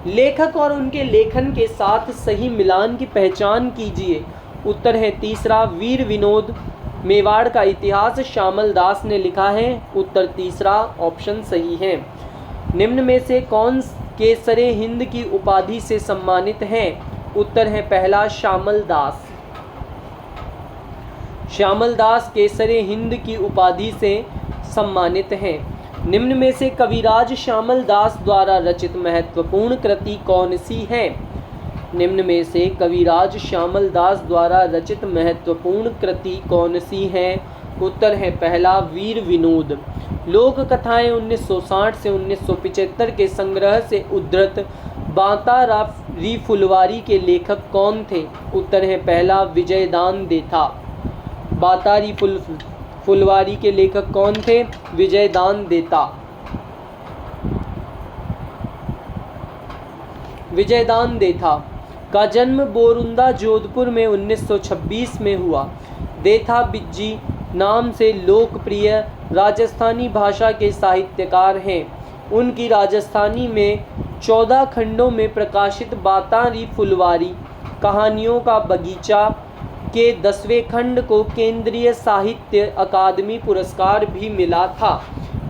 Speaker 1: लेखक और उनके लेखन के साथ सही मिलान की पहचान कीजिए। उत्तर है तीसरा वीर विनोद। मेवाड़ का इतिहास श्यामल दास ने लिखा है। उत्तर तीसरा ऑप्शन सही है। निम्न में से कौन केसरे हिंद की उपाधि से सम्मानित है? उत्तर है पहला श्यामल दास। श्यामल दास केसरे हिंद की उपाधि से सम्मानित हैं। निम्न में से कविराज श्यामल दास द्वारा रचित महत्वपूर्ण कृति कौन सी है? निम्न में से कविराज श्यामल दास द्वारा रचित महत्वपूर्ण कृति कौन सी है? उत्तर है पहला वीर विनोद। लोक कथाएं 1960 से 1975 के संग्रह से उद्धृत बातारी फुलवारी के लेखक कौन थे? उत्तर है पहला विजयदान देथा। बातारी फुलवारी के लेखक कौन थे? विजयदान देता। विजयदान देथा का जन्म बोरुंदा जोधपुर में 1926 में हुआ। देथा बिज्जी नाम से लोकप्रिय राजस्थानी भाषा के साहित्यकार हैं। उनकी राजस्थानी में 14 खंडों में प्रकाशित बातारी फुलवारी कहानियों का बगीचा के 10वें खंड को केंद्रीय साहित्य अकादमी पुरस्कार भी मिला था।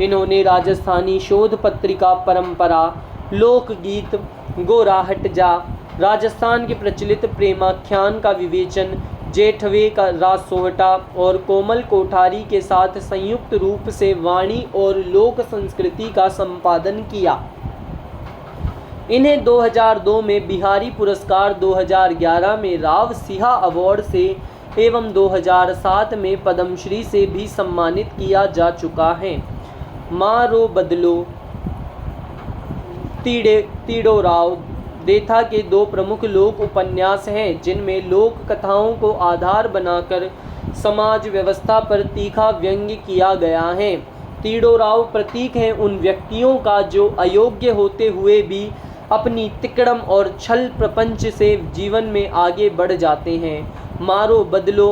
Speaker 1: इन्होंने राजस्थानी शोध पत्रिका परंपरा, लोकगीत, गोरा हट जा, राजस्थान के प्रचलित प्रेमाख्यान का विवेचन, जेठवे का रासोहटा और कोमल कोठारी के साथ संयुक्त रूप से वाणी और लोक संस्कृति का संपादन किया। इन्हें 2002 में बिहारी पुरस्कार, 2011 में राव सिहा अवार्ड से एवं 2007 में पद्मश्री से भी सम्मानित किया जा चुका है। मारो बदलो तीड़ो राव देथा के 2 प्रमुख लोक उपन्यास हैं, जिनमें लोक कथाओं को आधार बनाकर समाज व्यवस्था पर तीखा व्यंग्य किया गया है। तीड़ो राव प्रतीक हैं उन व्यक्तियों का जो अयोग्य होते हुए भी अपनी तिकड़म और छल प्रपंच से जीवन में आगे बढ़ जाते हैं। मारो बदलो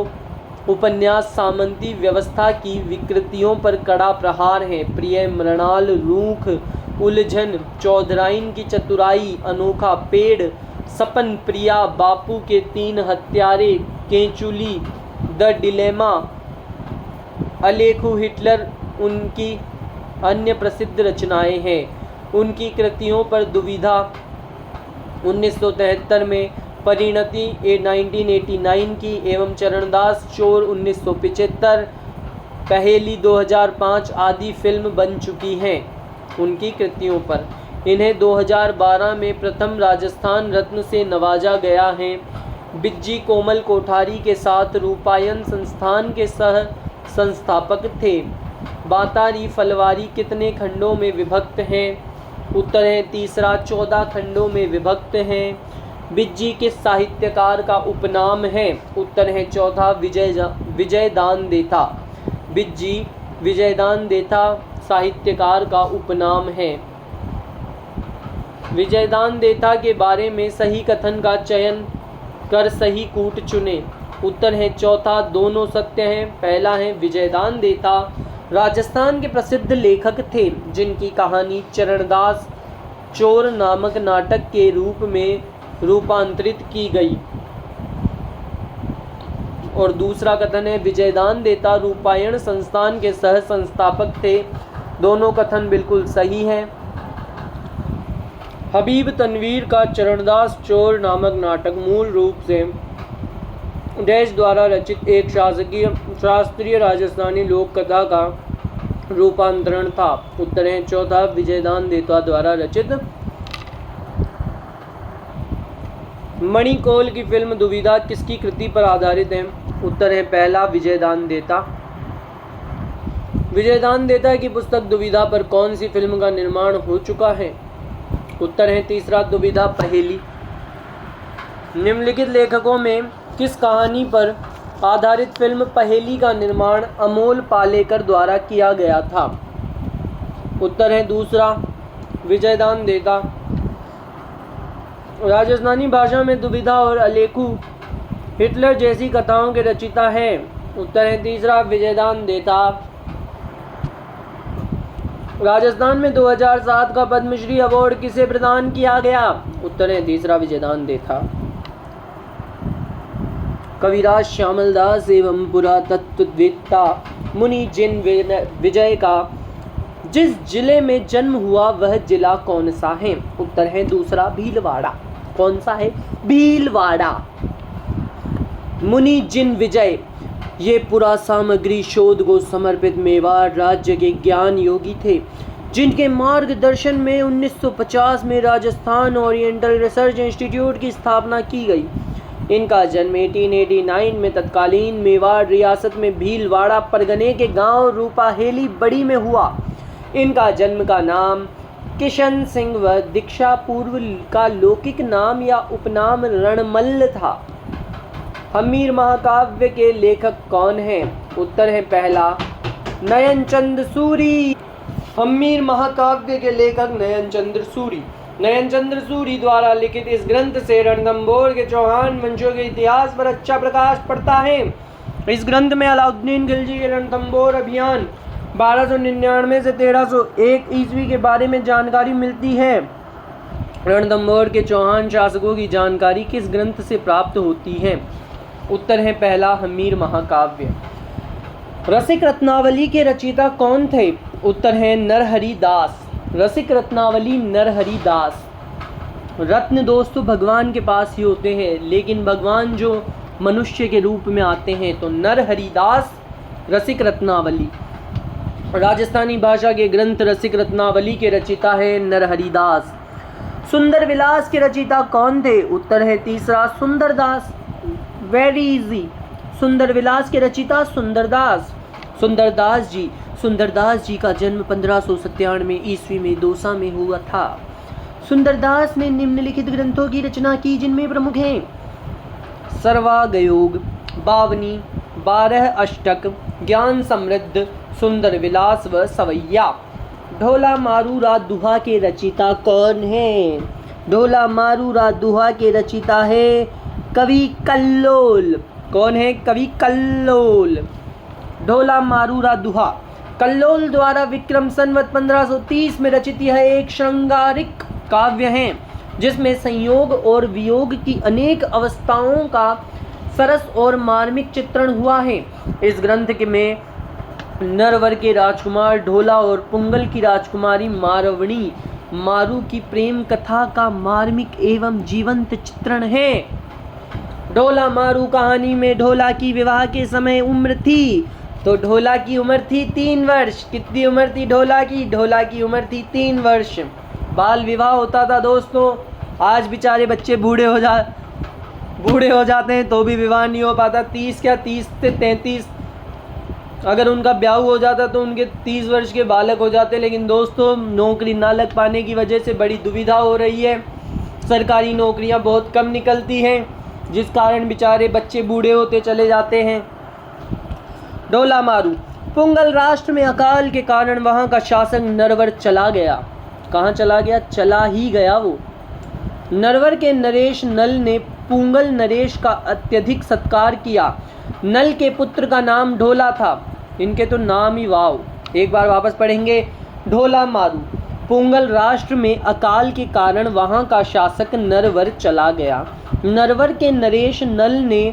Speaker 1: उपन्यास सामंती व्यवस्था की विकृतियों पर कड़ा प्रहार है। प्रिय मृणाल, रूख, उलझन, चौधराइन की चतुराई, अनोखा पेड़, सपन प्रिया, बापू के 3 हत्यारे, केंचुली, द डिलेमा, अलेखू हिटलर उनकी अन्य प्रसिद्ध रचनाएं हैं। उनकी कृतियों पर दुविधा 1973 में, परिणति 1989 की एवं चरणदास चोर 1975, पहेली 2005 आदि फिल्म बन चुकी हैं। उनकी कृतियों पर इन्हें 2012 में प्रथम राजस्थान रत्न से नवाजा गया है। बिज्जी कोमल कोठारी के साथ रूपायन संस्थान के सह संस्थापक थे। बातारी फलवारी कितने खंडों में विभक्त हैं? उत्तर है तीसरा 14 खंडों में विभक्त हैं। बिज्जी किस साहित्यकार का उपनाम है? उत्तर है चौथा विजयदान देथा। बिज्जी विजयदान देथा साहित्यकार का उपनाम है। विजयदान देथा के बारे में सही कथन का चयन कर सही कूट चुने। उत्तर है चौथा, दोनों सत्य हैं। पहला है विजयदान देथा राजस्थान के प्रसिद्ध लेखक थे, जिनकी कहानी चरणदास चोर नामक नाटक के रूप में रूपांतरित की गई। और दूसरा कथन है विजयदान देता रूपायण संस्थान के सह संस्थापक थे। दोनों कथन बिल्कुल सही हैं। हबीब तनवीर का चरणदास चोर नामक नाटक मूल रूप से डैश द्वारा रचित एक शास्त्रीय राजस्थानी लोक कथा का रूपांतरण था। उत्तर है चौथा विजयदान देता द्वारा रचित। मणिकौल की फिल्म दुविधा किसकी कृति पर आधारित है? उत्तर है पहला विजयदान देता। विजयदान देता की पुस्तक दुविधा पर कौन सी फिल्म का निर्माण हो चुका है? उत्तर है तीसरा दुविधा पहेली। निम्नलिखित लेखकों में किस कहानी पर आधारित फिल्म पहेली का निर्माण अमोल पालेकर द्वारा किया गया था? उत्तर है दूसरा विजयदान देता। राजस्थानी भाषा में दुविधा और अलेखू हिटलर जैसी कथाओं के रचिता हैं। उत्तर है तीसरा विजयदान देता। राजस्थान में 2007 का पद्मश्री अवार्ड किसे प्रदान किया गया? उत्तर है तीसरा विजयदान देता। कविराज श्यामल दास एवं पुरातत्ववेत्ता मुनि जिन विजय का जिस जिले में जन्म हुआ वह जिला कौन सा है? उत्तर है दूसरा भीलवाड़ा। कौन सा है? भीलवाड़ा। मुनि जिन विजय ये पुरा सामग्री शोध को समर्पित मेवाड़ राज्य के ज्ञान योगी थे, जिनके मार्गदर्शन में 1950 में राजस्थान ओरिएंटल रिसर्च इंस्टीट्यूट की स्थापना की गई। इनका जन्म 1889 में तत्कालीन मेवाड़ रियासत में भीलवाड़ा परगने के गांव रूपाहेली बड़ी में हुआ। इनका जन्म का नाम किशन सिंह व दीक्षा पूर्व का लौकिक नाम या उपनाम रणमल्ल था। हमीर महाकाव्य के लेखक कौन हैं? उत्तर है पहला नयनचंद सूरी। हमीर महाकाव्य के लेखक नयनचंद्र सूरी। नयनचंद्र सूरी द्वारा लिखित इस ग्रंथ से रणथंभौर के चौहान वंशों के इतिहास पर अच्छा प्रकाश पड़ता है। इस ग्रंथ में अलाउद्दीन खिलजी के रणथंभौर अभियान 1299 से 1301 ईस्वी के बारे में जानकारी मिलती है। रणथंभौर के चौहान शासकों की जानकारी किस ग्रंथ से प्राप्त होती है? उत्तर है पहला हमीर महाकाव्य। रसिक रत्नावली के रचयिता कौन थे? उत्तर है नरहरि दास। रसिक रत्नावली नरहरि दास। रत्न दोस्तों भगवान के पास ही होते हैं, लेकिन भगवान जो मनुष्य के रूप में आते हैं तो नरहरि दास रसिक रत्नावली। राजस्थानी भाषा के ग्रंथ रसिक रत्नावली के रचयिता है नरहरि दास। सुंदर विलास के रचयिता कौन थे? उत्तर है तीसरा सुंदरदास। Very easy. सुंदर विलास के रचयिता सुंदरदास। सुंदरदास जी का जन्म 1597 ईस्वी में दौसा में हुआ था। सुंदरदास ने निम्नलिखित ग्रंथों की रचना की, जिनमें प्रमुख हैं सर्वागयोग, बावनी, 12 अष्टक, ज्ञान समृद्ध, सुंदर विलास व सवैया। ढोला मारूरा दुहा के रचयिता कौन है? ढोला मारूरा दुहा के रचयिता है कवि कल्लोल। कौन है? कवि कल्लोल। ढोला मारूरा दुहा कल्लोल द्वारा विक्रम संवत 1530 में रचित यह एक श्रृंगारिक काव्य है, जिसमें संयोग और वियोग की अनेक अवस्थाओं का सरस और मार्मिक चित्रण हुआ है। इस ग्रंथ में नरवर के राजकुमार ढोला और पुंगल की राजकुमारी मारवणी मारू की प्रेम कथा का मार्मिक एवं जीवंत चित्रण है। ढोला मारू कहानी में ढोला की विवाह के समय उम्र थी, तो ढोला की उम्र थी 3 वर्ष। कितनी उम्र थी ढोला की? ढोला की उम्र थी 3 वर्ष। बाल विवाह होता था दोस्तों। आज बेचारे बच्चे बूढ़े हो जाते हैं तो भी विवाह नहीं हो पाता। 30 से 33 अगर उनका ब्याह हो जाता तो उनके 30 वर्ष के बालक हो जाते। लेकिन दोस्तों नौकरी ना लग पाने की वजह से बड़ी दुविधा हो रही है। सरकारी नौकरियां बहुत कम निकलती हैं, जिस कारण बेचारे बच्चे बूढ़े होते चले जाते हैं। ढोला मारू पुंगल राष्ट्र में अकाल के कारण वहां का शासक नरवर चला गया। कहाँ चला गया? चला ही गया वो। नरवर के नरेश नल ने पुंगल नरेश का अत्यधिक सत्कार किया। नल के पुत्र का नाम ढोला था। इनके तो नाम ही वाव। एक बार वापस पढ़ेंगे। ढोला मारू पुंगल राष्ट्र में अकाल के कारण वहां का शासक नरवर चला गया। नरवर के नरेश नल ने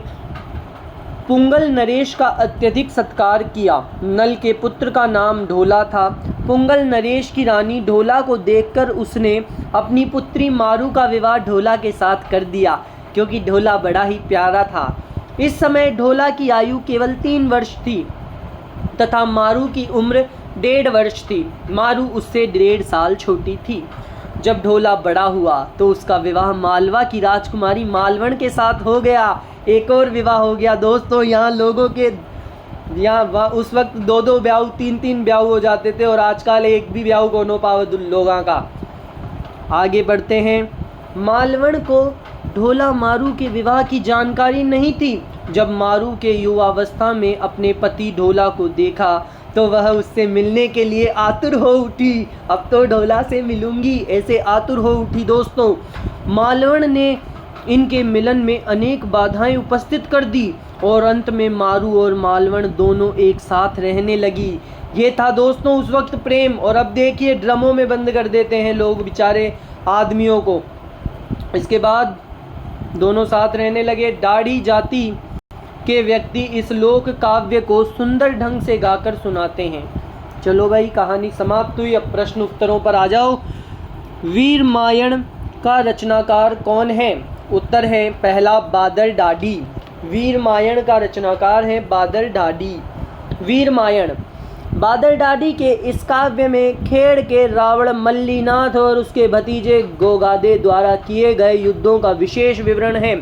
Speaker 1: पुंगल नरेश का अत्यधिक सत्कार किया। नल के पुत्र का नाम ढोला था। पुंगल नरेश की रानी ढोला को देखकर उसने अपनी पुत्री मारू का विवाह ढोला के साथ कर दिया, क्योंकि ढोला बड़ा ही प्यारा था। इस समय ढोला की आयु केवल 3 वर्ष थी तथा मारू की उम्र 1.5 वर्ष थी। मारू उससे 1.5 साल छोटी थी। जब ढोला बड़ा हुआ तो उसका विवाह मालवा की राजकुमारी मालवण के साथ हो गया। एक और विवाह हो गया दोस्तों। यहाँ लोगों के यहाँ उस वक्त 2-2 ब्याह 3-3 ब्याह हो जाते थे और आजकल एक भी ब्याह को नो पावत लोगों का। आगे बढ़ते हैं। मालवण को ढोला मारू के विवाह की जानकारी नहीं थी। जब मारू के युवावस्था में अपने पति ढोला को देखा तो वह उससे मिलने के लिए आतुर हो उठी। अब तो ढोला से मिलूंगी, ऐसे आतुर हो उठी दोस्तों। मालवण ने इनके मिलन में अनेक बाधाएं उपस्थित कर दी और अंत में मारू और मालवण दोनों एक साथ रहने लगी। ये था दोस्तों उस वक्त प्रेम। और अब देखिए ड्रमों में बंद कर देते हैं लोग बेचारे आदमियों को। इसके बाद दोनों साथ रहने लगे। दाढ़ी जाति के व्यक्ति इस लोक काव्य को सुंदर ढंग से गाकर सुनाते हैं। चलो भाई कहानी समाप्त हुई। अब प्रश्न उत्तरों पर आ जाओ। वीरमायण का रचनाकार कौन है? उत्तर है पहला बादल डाडी। वीरमायण का रचनाकार है बादल डाडी। वीरमायण बादल डाडी के इस काव्य में खेड़ के रावण मल्लीनाथ और उसके भतीजे गोगादे द्वारा किए गए युद्धों का विशेष विवरण है।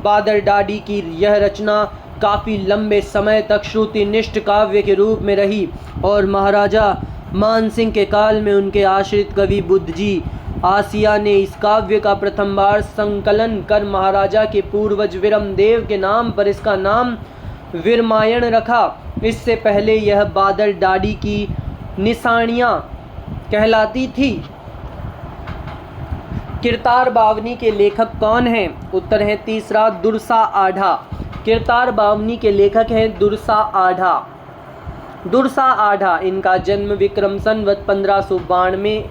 Speaker 1: बादल डाडी की यह रचना काफ़ी लंबे समय तक श्रुतिनिष्ठ काव्य के रूप में रही और महाराजा मानसिंह के काल में उनके आश्रित कवि बुद्धजी आसिया ने इस काव्य का प्रथम बार संकलन कर महाराजा के पूर्वज विरमदेव के नाम पर इसका नाम वीरमायण रखा। इससे पहले यह बादल डाडी की निशानियाँ कहलाती थी। किरतार बावनी के लेखक कौन हैं? उत्तर है तीसरा दुर्सा आढ़ा। किरतार बावनी के लेखक हैं दुर्सा आढ़ा। दुर्सा आढ़ा इनका जन्म विक्रम संवत 1592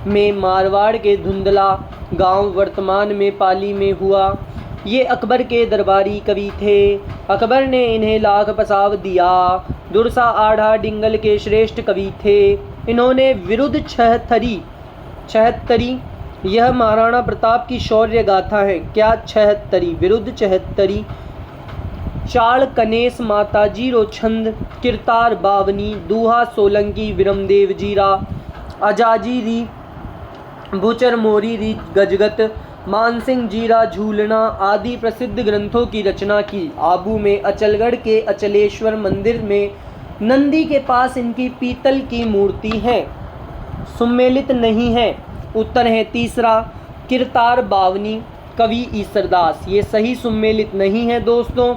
Speaker 1: में मारवाड़ के धुंधला गांव वर्तमान में पाली में हुआ। ये अकबर के दरबारी कवि थे। अकबर ने इन्हें लाख पसाव दिया। दुर्सा आढ़ा डिंगल के श्रेष्ठ कवि थे। इन्होंने विरुद्ध छहत्तरी यह महाराणा प्रताप की शौर्य गाथा है। क्या छहत्तरी? विरुद्ध छहत्तरी। चाल कनेस माताजी रोछंद किरतार बावनी दूहा सोलंकी विरमदेव जीरा अजाजी री भूचर मोरी री गजगत मानसिंह जीरा झूलना आदि प्रसिद्ध ग्रंथों की रचना की। आबू में अचलगढ़ के अचलेश्वर मंदिर में नंदी के पास इनकी पीतल की मूर्ति है। सुमेलित नहीं है। उत्तर है तीसरा किरतार बावनी कवि ईसरदास। ये सही सुमेलित नहीं है दोस्तों।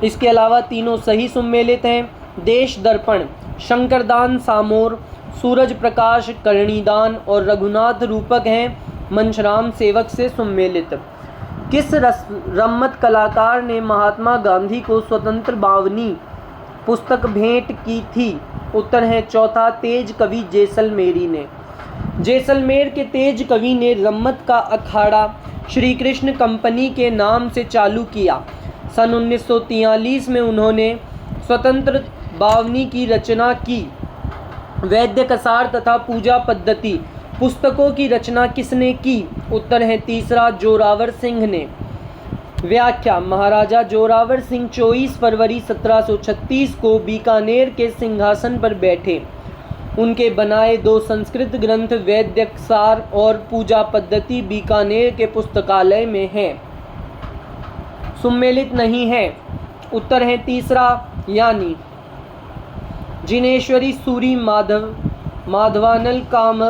Speaker 1: इसके अलावा तीनों सही सुमेलित हैं। देश दर्पण शंकरदान सामोर सूरज प्रकाश करणीदान और रघुनाथ रूपक हैं मंशराम सेवक से सुमेलित। किस रम्मत कलाकार ने महात्मा गांधी को स्वतंत्र बावनी पुस्तक भेंट की थी? उत्तर है चौथा तेज कवि जैसलमेरी ने। जैसलमेर के तेज कवि ने रम्मत का अखाड़ा श्री कृष्ण कंपनी के नाम से चालू किया। सन 1943 में उन्होंने स्वतंत्र बावनी की रचना की। वैद्य कसार तथा पूजा पद्धति पुस्तकों की रचना किसने की? उत्तर है तीसरा जोरावर सिंह ने। व्याख्या महाराजा जोरावर सिंह 24 फरवरी 1736 को बीकानेर के सिंहासन पर बैठे। उनके बनाए 2 संस्कृत ग्रंथ वैद्य कसार और पूजा पद्धति बीकानेर के पुस्तकालय में हैं। सुमेलित नहीं है। उत्तर है तीसरा यानी जिनेश्वरी सूरी माधवानल काम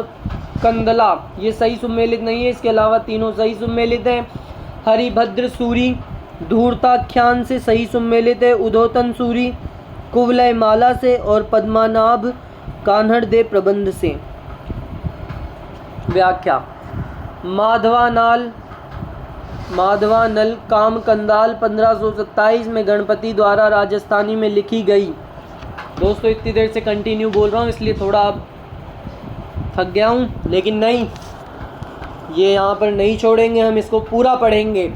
Speaker 1: कंदला। ये सही सुमेलित नहीं है। इसके अलावा तीनों सही सुमेलित हैं। हरिभद्र सूरी धूर्ताख्यान से सही सुमेलित है। उदोतन सूरी कुवलय माला से और पद्मानाभ कान्हड़ दे प्रबंध से। व्याख्या माधवानल काम कंदाल 1527 में गणपति द्वारा राजस्थानी में लिखी गई दोस्तों इतनी देर से कंटिन्यू बोल रहा हूँ इसलिए थोड़ा थक गया हूँ, लेकिन नहीं, ये यहाँ पर नहीं छोड़ेंगे, हम इसको पूरा पढ़ेंगे।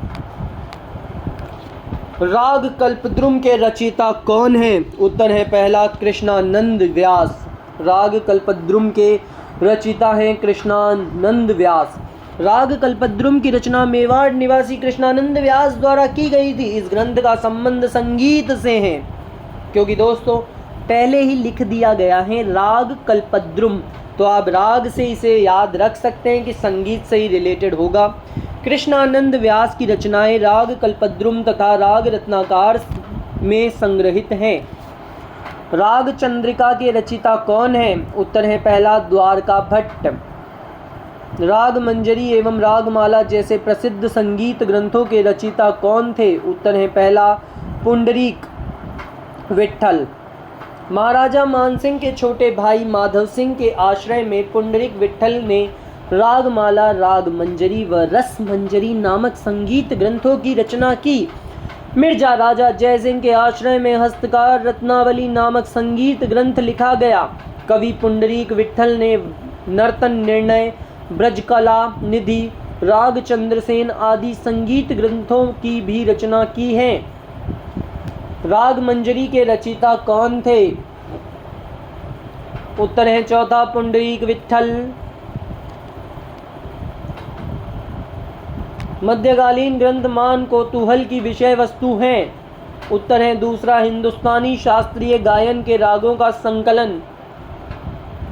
Speaker 1: राग कल्पद्रुम के रचयिता कौन है? उत्तर है पहला कृष्णानंद व्यास। राग कल्पद्रुम के रचयिता हैं कृष्णानंद व्यास। राग कल्पद्रुम की रचना मेवाड़ निवासी कृष्णानंद व्यास द्वारा की गई थी। इस ग्रंथ का संबंध संगीत से है, क्योंकि दोस्तों पहले ही लिख दिया गया है राग कल्पद्रुम, तो आप राग से इसे याद रख सकते हैं कि संगीत से ही रिलेटेड होगा। कृष्णानंद व्यास की रचनाएं राग कल्पद्रुम तथा राग रत्नाकर में संग्रहित हैं। राग चंद्रिका के रचयिता कौन है? उत्तर है पहला द्वारका भट्ट। राग मंजरी एवं रागमाला जैसे प्रसिद्ध संगीत ग्रंथों के रचयिता कौन थे? उत्तर है पहला पुंडरीक विट्ठल। महाराजा मानसिंह के छोटे भाई माधव सिंह के आश्रय में पुंडरीक विट्ठल ने रागमाला, राग मंजरी व रस मंजरी नामक संगीत ग्रंथों की रचना की। मिर्जा राजा जयसिंह के आश्रय में हस्तकार रत्नावली नामक संगीत ग्रंथ लिखा गया। कवि पुंडरीक विट्ठल ने नर्तन निर्णय, ब्रजकला निधि, राग चंद्रसेन आदि संगीत ग्रंथों की भी रचना की है। राग मंजरी के रचयिता कौन थे? उत्तर है चौथा पुंडरीक विट्ठल। मध्यकालीन ग्रंथ मान कौतूहल की विषय वस्तु हैं। उत्तर है दूसरा हिंदुस्तानी शास्त्रीय गायन के रागों का संकलन।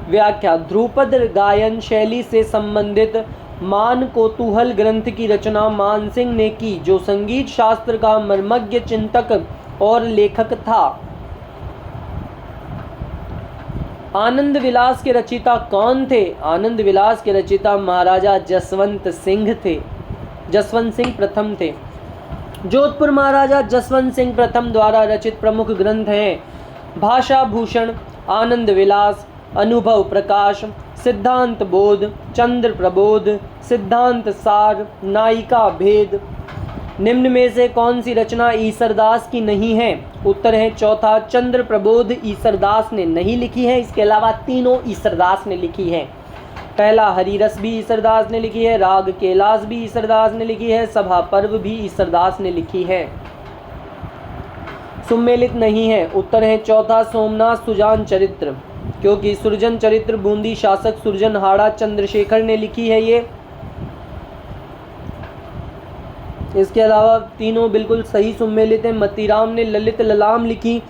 Speaker 1: व्याख्या, ध्रुपद गायन शैली से संबंधित मान कौतूहल ग्रंथ की रचना मानसिंह ने की, जो संगीत शास्त्र का मर्मज्ञ चिंतक और लेखक था। आनंद विलास के रचयिता कौन थे? आनंद विलास के रचयिता महाराजा जसवंत सिंह थे, जसवंत सिंह प्रथम थे। जोधपुर महाराजा जसवंत सिंह प्रथम द्वारा रचित प्रमुख ग्रंथ हैं भाषा भूषण, आनंद विलास, अनुभव प्रकाश, सिद्धांत बोध, चंद्र प्रबोध, सिद्धांत सार, नायिका भेद। निम्न में से कौन सी रचना ईसरदास की नहीं है? उत्तर है चौथा चंद्र प्रबोध ईसरदास ने नहीं लिखी है। इसके अलावा तीनों ईसरदास ने लिखी है। पहला हरिरस भी ईसरदास ने लिखी है, राग कैलाश भी ईसरदास ने लिखी है, सभा पर्व भी ईसरदास ने लिखी है। सुमेलित नहीं है। उत्तर है चौथा सोमनाथ सुजान चरित्र, क्योंकि सुरजन चरित्र बूंदी शासक सुरजन हाड़ा चंद्रशेखर ने लिखी है ये। इसके अलावा तीनों बिल्कुल सही सुमेलित हैं। मतीराम ने ललित ललाम लिखी,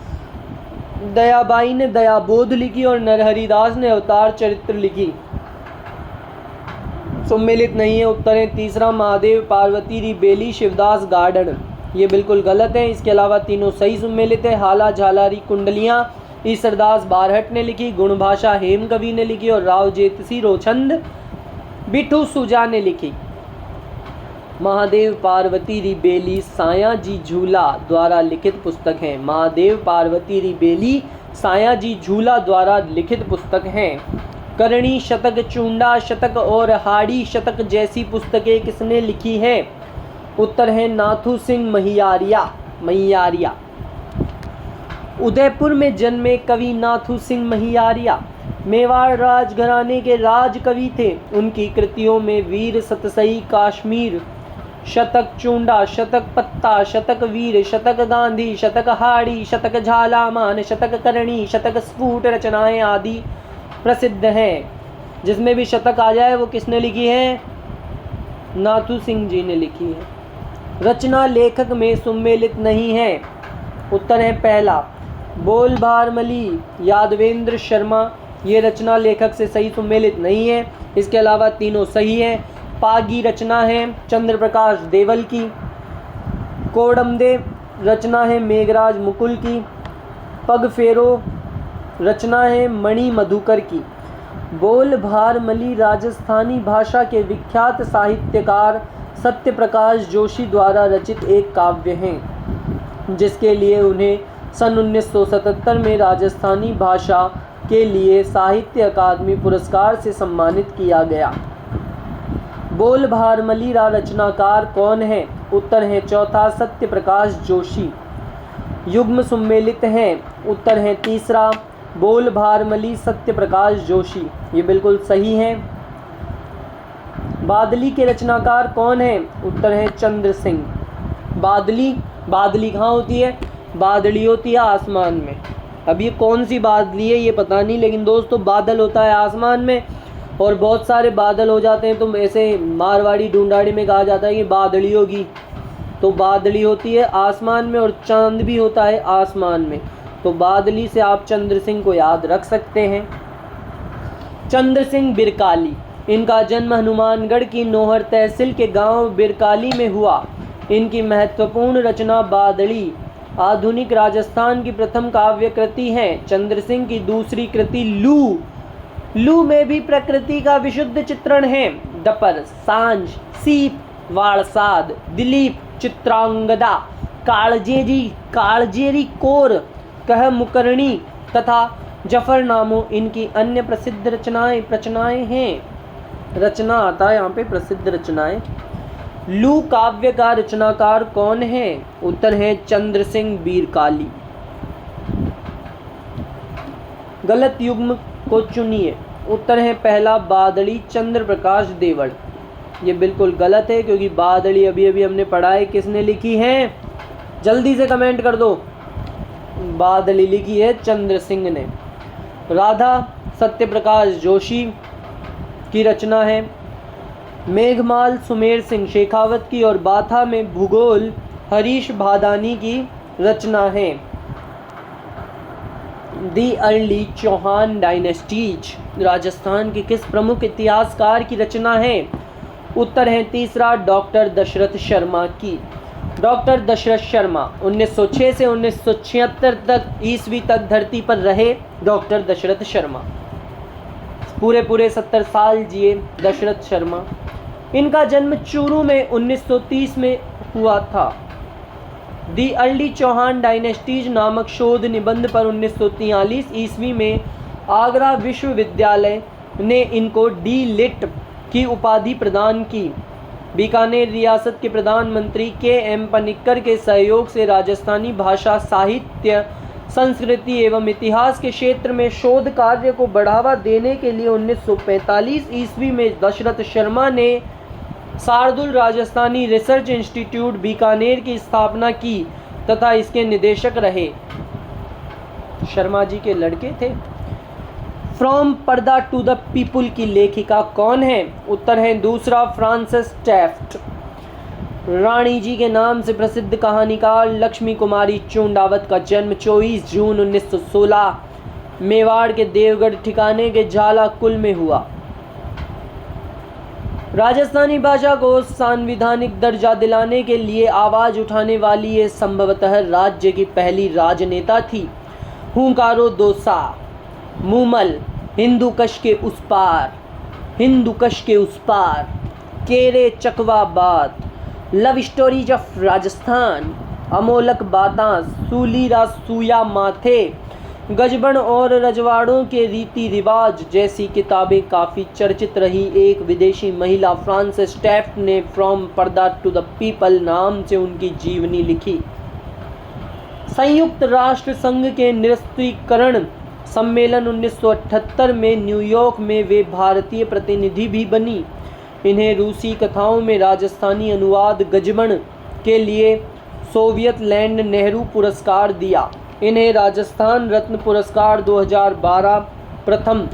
Speaker 1: दयाबाई ने दयाबोध लिखी और नरहरिदास ने अवतार चरित्र लिखी। सुमेलित नहीं है। उत्तर है तीसरा महादेव पार्वती री बेली शिवदास गार्डन, ये बिल्कुल गलत है। इसके अलावा तीनों सही सुमेलित है। हाला झालारी कुंडलियाँ ईसरदास बारहट ने लिखी, गुणभाषा हेम कवि ने लिखी और राव जेतसी रोचंद बिठू सुजा ने लिखी। महादेव पार्वती री बेली साया जी झूला द्वारा लिखित पुस्तक है। महादेव पार्वती री बेली साया जी झूला द्वारा लिखित पुस्तक हैं। करणी शतक, चूंडा शतक और हाड़ी शतक जैसी पुस्तकें किसने लिखी है? उत्तर है नाथू सिंह महियारिया। उदयपुर में जन्मे कवि नाथू सिंह महियारिया मेवाड़ राजघराने के राज कवि थे। उनकी कृतियों में वीर सतसई काश्मीर, शतक चूंडा, शतक पत्ता, शतक वीर, शतक गांधी, शतक हाड़ी, शतक झालामान, शतक करणी, शतक स्फुट रचनाएं आदि प्रसिद्ध हैं। जिसमें भी शतक आ जाए वो किसने लिखी है? नाथू सिंह जी ने लिखी है। रचना लेखक में सुमेलित नहीं है। उत्तर है पहला बोल भारमली यादवेंद्र शर्मा, ये रचना लेखक से सही सुमेलित नहीं है। इसके अलावा तीनों सही है। पागी रचना है चंद्र प्रकाश देवल की। कोडमदे रचना है मेघराज मुकुल की। पग फेरो रचना है मणि मधुकर की। बोल भारमली राजस्थानी भाषा के विख्यात साहित्यकार सत्य प्रकाश जोशी द्वारा रचित एक काव्य है, जिसके लिए उन्हें सन 1977 में राजस्थानी भाषा के लिए साहित्य अकादमी पुरस्कार से सम्मानित किया गया। बोल भारमली रा रचनाकार कौन है? उत्तर है चौथा सत्य प्रकाश जोशी। युग्म सुम्मेलित हैं? उत्तर है तीसरा बोल भारमली सत्य प्रकाश जोशी। ये बिल्कुल सही है। बादली के रचनाकार कौन है? उत्तर है चंद्र सिंह। बादली कहाँ होती है? बादली होती है आसमान में। अब ये कौन सी बादली है ये पता नहीं, लेकिन दोस्तों बादल होता है आसमान में और बहुत सारे बादल हो जाते हैं, तो ऐसे मारवाड़ी ढूंढाड़ी में कहा जाता है कि बादली होगी। तो बादली होती है आसमान में और चांद भी होता है आसमान में, तो बादली से आप चंद्र सिंह को याद रख सकते हैं। चंद्र सिंह बिरकाली, इनका जन्म हनुमानगढ़ की नोहर तहसील के गांव बिरकाली में हुआ। इनकी महत्वपूर्ण रचना बादली आधुनिक राजस्थान की प्रथम काव्य कृति है। चंद्र सिंह की दूसरी कृति लू में भी प्रकृति का विशुद्ध चित्रण है। दपर, सांझ, सीप, वारसाद, दिलीप, चित्रांगदा, कालजेरी कोर, कह मुकरणी तथा जफरनामों इनकी अन्य प्रसिद्ध रचनाएं हैं। रचना आता है यहाँ पे प्रसिद्ध रचनाएं। लू काव्य का रचनाकार कौन है? उत्तर है चंद्र सिंह बिरकाली। गलत युग्म को चुनिए। उत्तर है पहला बादली चंद्र प्रकाश देवड़। ये बिल्कुल गलत है क्योंकि बादली अभी अभी हमने पढ़ा है। किसने लिखी है? जल्दी से कमेंट कर दो। बादली लिखी है चंद्र सिंह ने। राधा सत्य प्रकाश जोशी की रचना है। मेघमाल सुमेर सिंह शेखावत की और बाथा में भूगोल हरीश भादानी की रचना है। The early Chauhan dynasties Rajasthan के किस प्रमुख इतिहासकार की रचना है? उत्तर है तीसरा डॉक्टर दशरथ शर्मा की। डॉक्टर दशरथ शर्मा 1906 से 1976 तक ईस्वी तक धरती पर रहे। डॉक्टर दशरथ शर्मा पूरे 70 साल जिए दशरथ शर्मा। इनका जन्म चूरू में 1930 में हुआ था। दी अर्ली चौहान डायनेस्टीज नामक शोध निबंध पर 1943 ईस्वी में आगरा विश्वविद्यालय ने इनको डी लिट की उपाधि प्रदान की। बीकानेर रियासत के प्रधानमंत्री के.एम. पनिक्कर के सहयोग से राजस्थानी भाषा, साहित्य, संस्कृति एवं इतिहास के क्षेत्र में शोध कार्य को बढ़ावा देने के लिए 1945 ईस्वी में दशरथ शर्मा ने शार्दुल राजस्थानी रिसर्च इंस्टीट्यूट बीकानेर की स्थापना की तथा इसके निदेशक रहे। शर्मा जी के लड़के थे। फ्रॉम पर्दा टू द पीपुल की लेखिका कौन है? उत्तर है दूसरा फ्रांसिस टैफ्ट। रानी जी के नाम से प्रसिद्ध कहानीकार लक्ष्मी कुमारी चूंडावत का जन्म 24 जून 1916 मेवाड़ के देवगढ़ ठिकाने के झाला कुल में हुआ। राजस्थानी भाषा को संवैधानिक दर्जा दिलाने के लिए आवाज उठाने वाली ये संभवतः राज्य की पहली राजनेता थी। हुंकारो दोसा, मूमल, हिंदू कश के उस पार, केरे चकवा बात, लव स्टोरीज ऑफ राजस्थान, अमोलक बातां, सूलीरा सूया माथे, गजबन और रजवाड़ों के रीति रिवाज जैसी किताबें काफ़ी चर्चित रही। एक विदेशी महिला फ्रांसिस टैफ्ट ने फ्रॉम पर्दा टू द पीपल नाम से उनकी जीवनी लिखी। संयुक्त राष्ट्र संघ के निरस्त्रीकरण सम्मेलन 1978 में न्यूयॉर्क में वे भारतीय प्रतिनिधि भी बनी। इन्हें रूसी कथाओं में राजस्थानी अनुवाद गजबन के लिए सोवियत लैंड नेहरू पुरस्कार दिया। इन्हें राजस्थान रत्न पुरस्कार 2012 प्रथम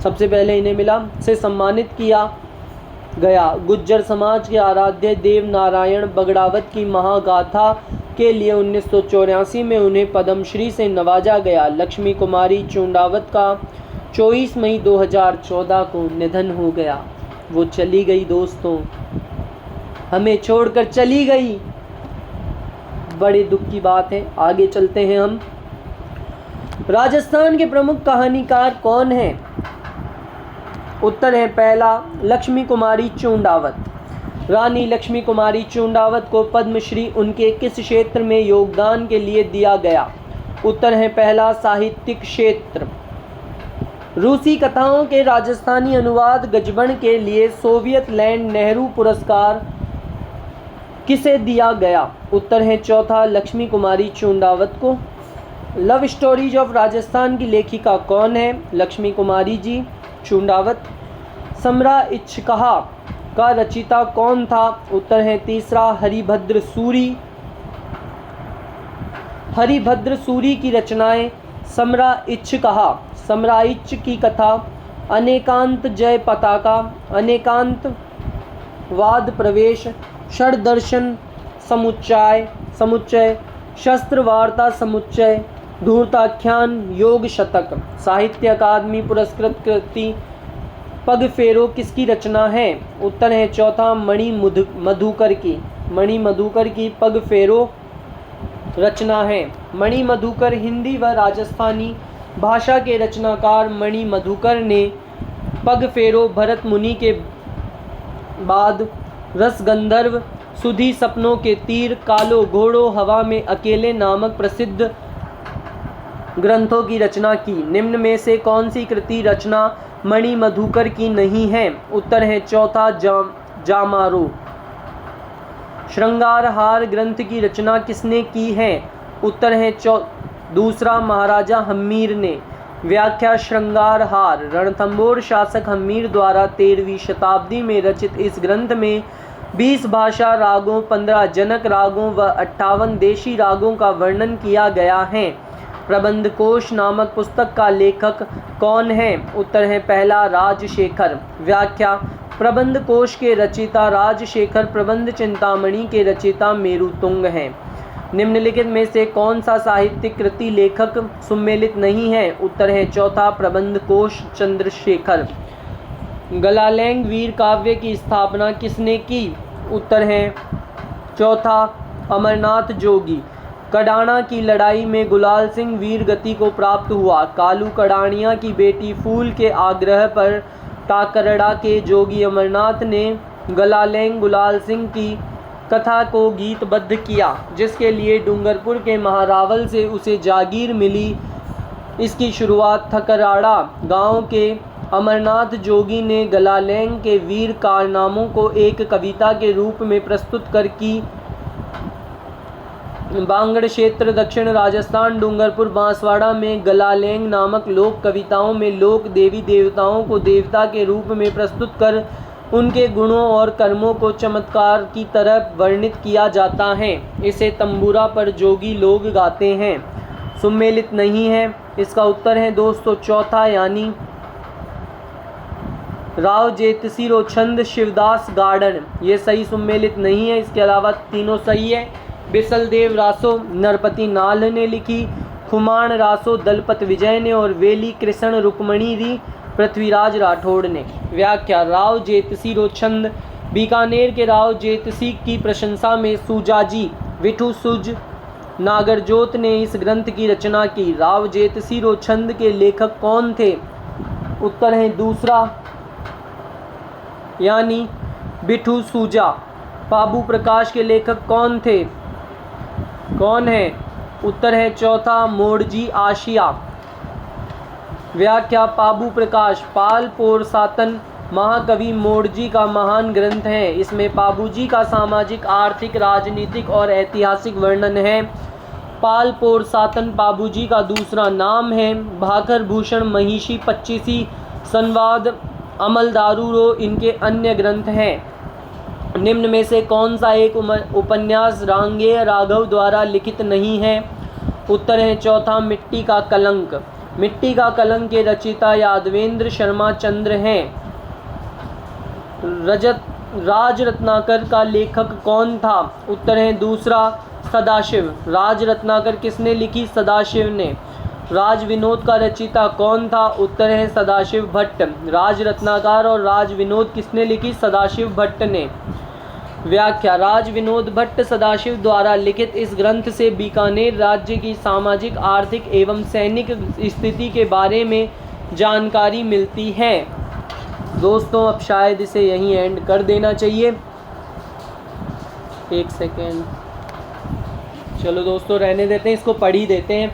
Speaker 1: सबसे पहले इन्हें मिला से सम्मानित किया गया। गुज्जर समाज के आराध्य देव नारायण बगड़ावत की महागाथा के लिए 1984 में उन्हें पद्मश्री से नवाजा गया। लक्ष्मी कुमारी चूंडावत का 24 मई 2014 को निधन हो गया। वो चली गई दोस्तों, हमें छोड़कर चली गई। बड़े दुख की बात है। आगे चलते हैं हम। राजस्थान के प्रमुख कहानीकार कौन हैं? उत्तर है पहला लक्ष्मी कुमारी चूंडावत। रानी लक्ष्मी कुमारी चूंडावत को पद्मश्री उनके किस क्षेत्र में योगदान के लिए दिया गया? उत्तर है पहला साहित्यिक क्षेत्र। रूसी कथाओं के राजस्थानी अनुवाद गजबन के लिए सोवियत लैंड नेहरू पुरस्कार किसे दिया गया? उत्तर है चौथा लक्ष्मी कुमारी चूंडावत को। लव स्टोरीज ऑफ राजस्थान की लेखिका कौन है? लक्ष्मी कुमारी जी चूंडावत। समरा इच्छकहा का रचिता कौन था? उत्तर है तीसरा हरिभद्र सूरी। हरिभद्र सूरी की रचनाएं समरा इच्छकहा, समराइच्छ की कथा, अनेकांत जय पताका, अनेकांत वाद प्रवेश, षड्दर्शन समुच्चय, शस्त्र वार्ता समुच्चय, धूर्ताख्यान, योग शतक। साहित्य अकादमी पुरस्कृत कृति पग फेरो किसकी रचना है? उत्तर है चौथा मणि मधुकर की। मणि मधुकर की पग फेरो रचना है। मणि मधुकर हिंदी व राजस्थानी भाषा के रचनाकार मणि मधुकर ने पग फेरो, भरत मुनि के बाद रसगंधर्व, सुधी सपनों के तीर, कालो घोड़ो, हवा में अकेले नामक प्रसिद्ध ग्रंथों की रचना की। निम्न में से कौन सी कृति रचना मणि मधुकर की नहीं है? उत्तर है चौथा जामारो। श्रृंगार हार ग्रंथ की रचना किसने की है? उत्तर है दूसरा महाराजा हम्मीर ने। व्याख्या श्रृंगार हार रणथंभौर शासक हम्मीर द्वारा 13वीं शताब्दी में रचित इस ग्रंथ में 20 भाषा रागों, 15 जनक रागों व 58 देशी रागों का वर्णन किया गया है। प्रबंध कोश नामक पुस्तक का लेखक कौन है? उत्तर है पहला राजशेखर। व्याख्या प्रबंध कोश के रचयिता राजशेखर प्रबंध चिंतामणि के रचयिता मेरुतुंग हैं। निम्नलिखित में से कौन सा साहित्यिक कृति लेखक सुमेलित नहीं है? उत्तर है चौथा प्रबंध कोश चंद्रशेखर। गलालैंग वीर काव्य की स्थापना किसने की? उत्तर है चौथा अमरनाथ जोगी। कडाणा की लड़ाई में गुलाल सिंह वीर गति को प्राप्त हुआ। कालू कडाणिया की बेटी फूल के आग्रह पर टाकरड़ा के जोगी अमरनाथ ने गलालैंग गुलाल सिंह की कथा को गीतबद्ध किया, जिसके लिए डूंगरपुर के महारावल से उसे जागीर मिली। इसकी शुरुआत थकराड़ा गांव के अमरनाथ जोगी ने गलालैंग के वीर कारनामों को एक कविता के रूप में प्रस्तुत कर की। बांगड़ क्षेत्र दक्षिण राजस्थान डूंगरपुर बांसवाड़ा में गलालैंग नामक लोक कविताओं में लोक देवी देवताओं को देवता के रूप में प्रस्तुत कर उनके गुणों और कर्मों को चमत्कार की तरह वर्णित किया जाता है। इसे तंबूरा पर जोगी लोग गाते हैं। सुमेलित नहीं है। इसका उत्तर है दोस्तों चौथा यानी राव जेतसिरो छंद शिवदास गार्डन, ये सही सुमेलित नहीं है। इसके अलावा तीनों सही है। बिसलदेव रासो नरपति नाल ने लिखी, खुमान रासो दलपत विजय ने और वेली कृष्ण रुक्मणी री पृथ्वीराज राठौड़ ने। व्याख्या राव जेतसिरो छंद बीकानेर के राव जेतसी की प्रशंसा में सूजाजी विठू सुज नागरजोत ने इस ग्रंथ की रचना की। राव जेतसिरो छंद के लेखक कौन थे? उत्तर है दूसरा यानी बिठू सूजा। पाबू प्रकाश के लेखक कौन थे? कौन है? उत्तर है चौथा मोड़जी आशिया। व्याख्या पाबू प्रकाश पाल पोर सातन महाकवि मोड़जी का महान ग्रंथ है। इसमें पाबूजी का सामाजिक, आर्थिक, राजनीतिक और ऐतिहासिक वर्णन है। पाल पोर सातन पाबूजी का दूसरा नाम है। भाकर भूषण महिषी 25 संवाद अमलदारू इनके अन्य ग्रंथ हैं। निम्न में से कौन सा एक उपन्यास रांगेय राघव द्वारा लिखित नहीं है? उत्तर है चौथा मिट्टी का कलंक। मिट्टी का कलंक के रचयिता यादवेंद्र शर्मा चंद्र हैं। राज रत्नाकर का लेखक कौन था? उत्तर है दूसरा सदाशिव। राज रत्नाकर किसने लिखी? सदाशिव ने। राज विनोद का रचयिता कौन था? उत्तर है सदाशिव भट्ट। राज रत्नाकर और राज विनोद किसने लिखी? सदाशिव भट्ट ने। व्याख्या राज विनोद भट्ट सदाशिव द्वारा लिखित इस ग्रंथ से बीकानेर राज्य की सामाजिक, आर्थिक एवं सैनिक स्थिति के बारे में जानकारी मिलती है। दोस्तों अब शायद इसे यहीं एंड कर देना चाहिए। एक सेकेंड, चलो दोस्तों रहने देते हैं, इसको पढ़ ही देते हैं।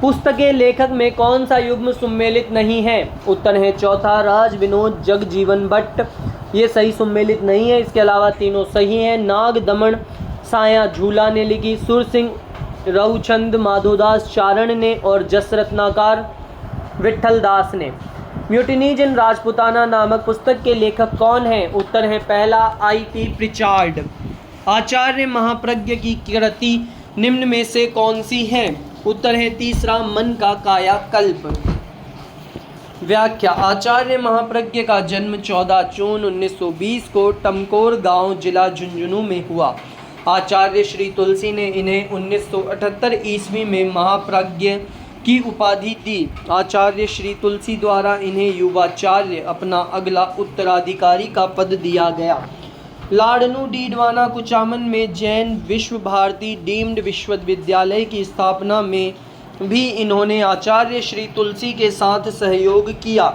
Speaker 1: पुस्तकें लेखक में कौन सा युग्म सुमेलित नहीं है? उत्तर है चौथा राज विनोद जगजीवन भट्ट। ये सही सुमेलित नहीं है। इसके अलावा तीनों सही हैं। नाग दमन साया झूला ने लिखी, सुरसिंह रघुचंद माधोदास चारण ने और जस रत्नाकर विठल दास ने। म्यूटिनीज इन राजपुताना नामक पुस्तक के लेखक कौन हैं? उत्तर है पहला I.P. प्रिचार्ड। आचार्य महाप्रज्ञ की कृति निम्न में से कौन सी है? उत्तर है तीसरा मन का कायाकल्प। व्याख्या। आचार्य महाप्रज्ञ का जन्म 14 जून 1920 को टमकोर गांव जिला झुंझुनू में हुआ। आचार्य श्री तुलसी ने इन्हें 1978 ईस्वी में महाप्रज्ञ की उपाधि दी। आचार्य श्री तुलसी द्वारा इन्हें युवाचार्य, अपना अगला उत्तराधिकारी का पद दिया गया। लाडनू डीडवाना कुचामन में जैन विश्व भारती डीम्ड विश्वविद्यालय की स्थापना में भी इन्होंने आचार्य श्री तुलसी के साथ सहयोग किया।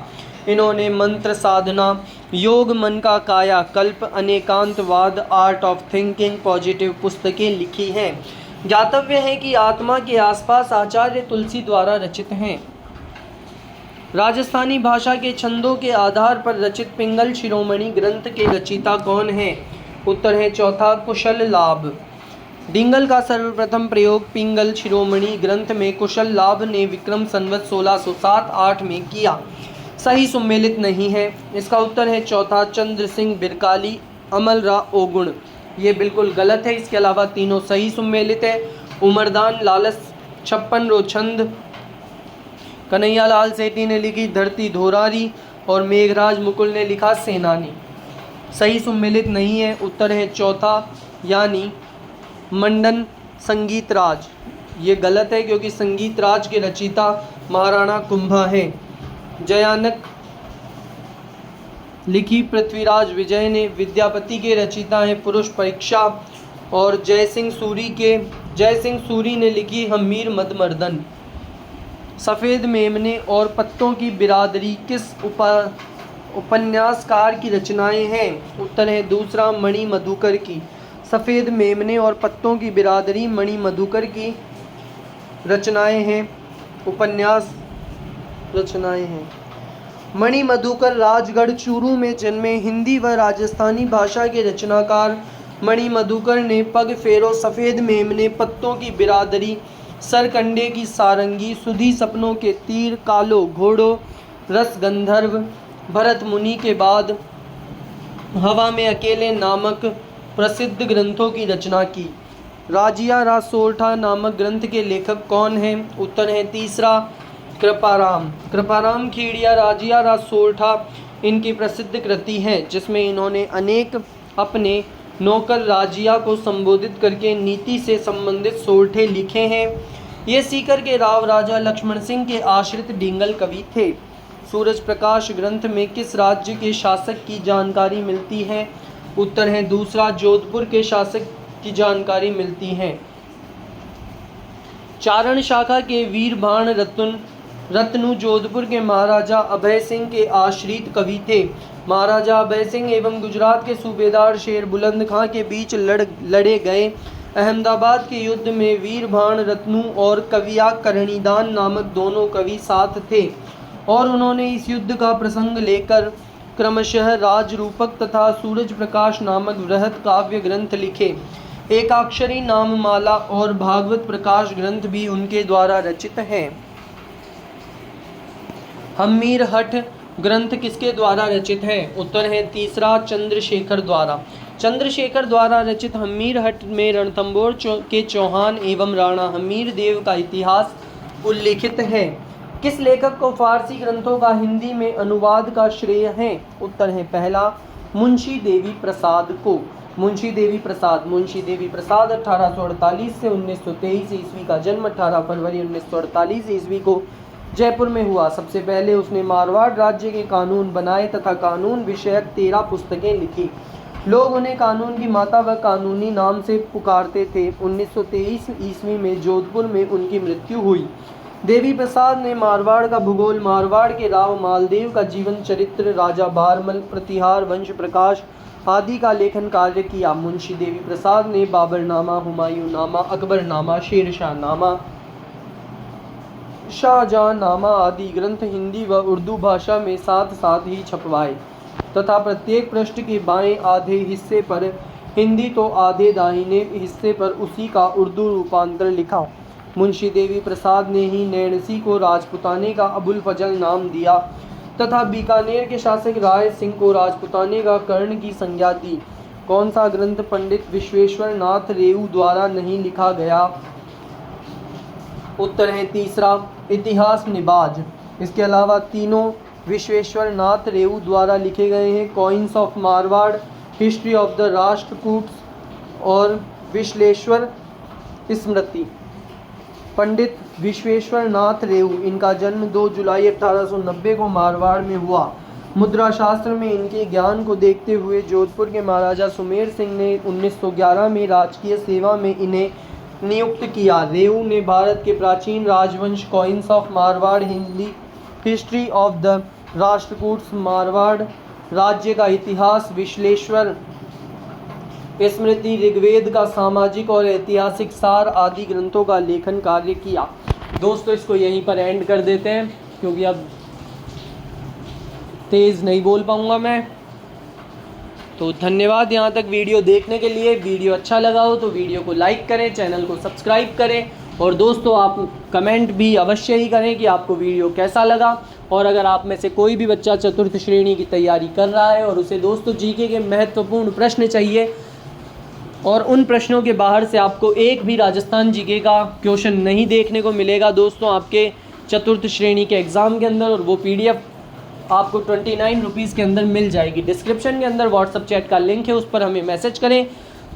Speaker 1: इन्होंने मंत्र साधना, योग, मन का कायाकल्प, अनेकांतवाद, आर्ट ऑफ थिंकिंग, पॉजिटिव पुस्तकें लिखी हैं। ज्ञातव्य है कि आत्मा के आसपास आचार्य तुलसी द्वारा रचित हैं। राजस्थानी भाषा के छंदों के आधार पर रचित पिंगल शिरोमणि ग्रंथ के रचयिता कौन हैं? उत्तर है चौथा कुशल लाभ। डिंगल का सर्वप्रथम प्रयोग पिंगल शिरोमणि ग्रंथ में कुशल लाभ ने विक्रम संवत 1607-8 में किया। सही सुमेलित नहीं है। इसका उत्तर है चौथा चंद्र सिंह बिरकाली अमलरा ओगुण। ये बिल्कुल गलत है। इसके अलावा तीनों सही सुमेलित है। उमरदान लालस छप्पन रोछंद कन्हैया लाल सेठी ने लिखी धरती धोरारी और मेघराज मुकुल ने लिखा सेनानी। सही सुमेलित नहीं है। उत्तर है चौथा यानी मंडन संगीत राज। ये गलत है क्योंकि संगीत राज के रचयिता महाराणा कुंभा है। जयानक लिखी पृथ्वीराज विजय ने। विद्यापति के रचयिता हैं पुरुष परीक्षा और जयसिंह सूरी ने लिखी हमीर मदमर्दन। सफ़ेद मेमने और पत्तों की बिरादरी किस उपन्यासकार की रचनाएं हैं? उत्तर है दूसरा मणि मधुकर की। सफ़ेद मेमने और पत्तों की बिरादरी मणि मधुकर की रचनाएं हैं, उपन्यास रचनाएं हैं। मणि मधुकर राजगढ़ चूरू में जन्मे हिंदी व राजस्थानी भाषा के रचनाकार मणि मधुकर ने पग फेरो, सफ़ेद मेमने, पत्तों की बिरादरी, सरकंडे की सारंगी, सुधी सपनों के तीर, कालो घोड़ो, रस गंधर्व, भरत मुनि के बाद हवा में अकेले नामक प्रसिद्ध ग्रंथों की रचना की। राजिया राज सोरठा नामक ग्रंथ के लेखक कौन हैं? उत्तर है तीसरा कृपाराम खेड़िया। राजिया राज सोरठा इनकी प्रसिद्ध कृति है जिसमें इन्होंने अनेक अपने नौकर राजिया को संबोधित करके नीति से संबंधित सोरठे लिखे हैं। ये सीकर के राव राजा लक्ष्मण सिंह के आश्रित डिंगल कवि थे। सूरज प्रकाश ग्रंथ में किस राज्य के शासक की जानकारी मिलती है? उत्तर है दूसरा जोधपुर के शासक की जानकारी मिलती है। चारण शाखा के वीरभान रत्नु जोधपुर के महाराजा अभय सिंह के आश्रित कवि थे। महाराजा अभय सिंह एवं गुजरात के सूबेदार शेर बुलंद खां के बीच लड़े गए अहमदाबाद के युद्ध में वीरभान रत्नु और कविया करणीदान नामक दोनों कवि साथ थे और उन्होंने इस युद्ध का प्रसंग लेकर क्रमशः राजरूपक तथा सूरज प्रकाश नामक बृहत काव्य ग्रंथ लिखे। एकाक्षरी नाममाला और भागवत प्रकाश ग्रंथ भी उनके द्वारा रचित हैं। हम्मीर हठ ग्रंथ किसके द्वारा रचित है? उत्तर है तीसरा चंद्रशेखर द्वारा। चंद्रशेखर द्वारा रचित हम्मीर हठ में रणथंबोर के चौहान एवं राणा हमीर देव का इतिहास उल्लिखित है। किस लेखक को फारसी ग्रंथों का हिंदी में अनुवाद का श्रेय है? उत्तर है पहला मुंशी देवी प्रसाद को। मुंशी देवी प्रसाद 1848 से 1923 ईस्वी का जन्म 18 फरवरी 1948 ईस्वी को जयपुर में हुआ। सबसे पहले उसने मारवाड़ राज्य के कानून बनाए तथा कानून विषयक 13 पुस्तकें लिखी। लोग उन्हें कानून की माता व कानूनी नाम से पुकारते थे। 1923 ईस्वी में जोधपुर में उनकी मृत्यु हुई। देवी प्रसाद ने मारवाड़ का भूगोल, मारवाड़ के राव मालदेव का जीवन चरित्र, राजा भारमल, प्रतिहार, वंश प्रकाश आदि का लेखन कार्य किया। मुंशी देवी प्रसाद ने बाबरनामा, हुमायूंनामा, अकबरनामा, शेरशाहनामा, शाहजहांनामा आदि ग्रंथ हिंदी व उर्दू भाषा में साथ साथ ही छपवाए तथा प्रत्येक पृष्ठ के बाएं आधे हिस्से पर हिंदी तो आधे दाहिने हिस्से पर उसी का उर्दू रूपांतर लिखा। मुंशी देवी प्रसाद ने ही नैणसी को राजपुताने का अबुल फजल नाम दिया तथा बीकानेर के शासक राय सिंह को राजपुताने का कर्ण की संज्ञा दी। कौन सा ग्रंथ पंडित विश्वेश्वर नाथ रेऊ द्वारा नहीं लिखा गया? उत्तर है तीसरा, इतिहास निबाज। इसके अलावा तीनों विश्वेश्वर नाथ रेऊ द्वारा लिखे गए हैं। Coins of Marwar, history of the Rashtrakutas और विश्लेश्वर स्मृति। पंडित विश्वेश्वर नाथ रेऊ, इनका जन्म 2 जुलाई 1890 को मारवाड़ में हुआ। मुद्रा शास्त्र में इनके ज्ञान को देखते हुए जोधपुर के महाराजा सुमेर सिंह ने 1911 में राजकीय सेवा में इन्हें नियुक्त किया। रेऊ ने भारत के प्राचीन राजवंश, coins of Marwar, history of the Rashtrakutas, Marwar राज्य का इतिहास, विश्लेश्वर स्मृति, ऋग्वेद का सामाजिक और ऐतिहासिक सार आदि ग्रंथों का लेखन कार्य किया। दोस्तों इसको यहीं पर एंड कर देते हैं क्योंकि अब तेज़ नहीं बोल पाऊँगा मैं। तो धन्यवाद यहाँ तक वीडियो देखने के लिए। वीडियो अच्छा लगा हो तो वीडियो को लाइक करें, चैनल को सब्सक्राइब करें और दोस्तों आप कमेंट भी अवश्य ही करें कि आपको वीडियो कैसा लगा। और अगर आप में से कोई भी बच्चा चतुर्थ श्रेणी की तैयारी कर रहा है और उसे दोस्तों जीके के महत्वपूर्ण प्रश्न चाहिए और उन प्रश्नों के बाहर से आपको एक भी राजस्थान जीके का क्वेश्चन नहीं देखने को मिलेगा दोस्तों आपके चतुर्थ श्रेणी के एग्ज़ाम के अंदर, और वो PDF आपको 29 रुपीज़ के अंदर मिल जाएगी। डिस्क्रिप्शन के अंदर व्हाट्सअप चैट का लिंक है, उस पर हमें मैसेज करें।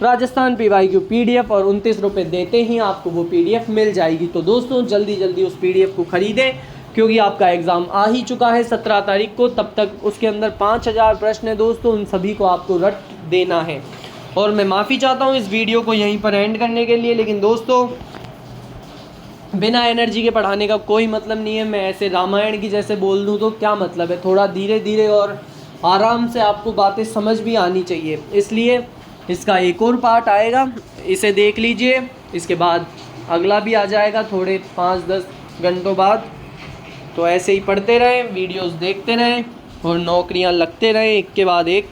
Speaker 1: राजस्थान PYQ PDF और 29 रुपये देते ही आपको वो PDF मिल जाएगी। तो दोस्तों जल्दी जल्दी उस PDF को ख़रीदें क्योंकि आपका एग्ज़ाम आ ही चुका है 17 तारीख को। तब तक उसके अंदर 5000 प्रश्न है दोस्तों, उन सभी को आपको रट देना है। और मैं माफ़ी चाहता हूँ इस वीडियो को यहीं पर एंड करने के लिए, लेकिन दोस्तों बिना एनर्जी के पढ़ाने का कोई मतलब नहीं है। मैं ऐसे रामायण की जैसे बोल दूँ तो क्या मतलब है, थोड़ा धीरे धीरे और आराम से आपको बातें समझ भी आनी चाहिए। इसलिए इसका एक और पार्ट आएगा, इसे देख लीजिए। इसके बाद अगला भी आ जाएगा थोड़े 5-10 घंटों बाद। तो ऐसे ही पढ़ते रहें, वीडियोस देखते रहें और नौकरियां लगते रहें एक के बाद एक।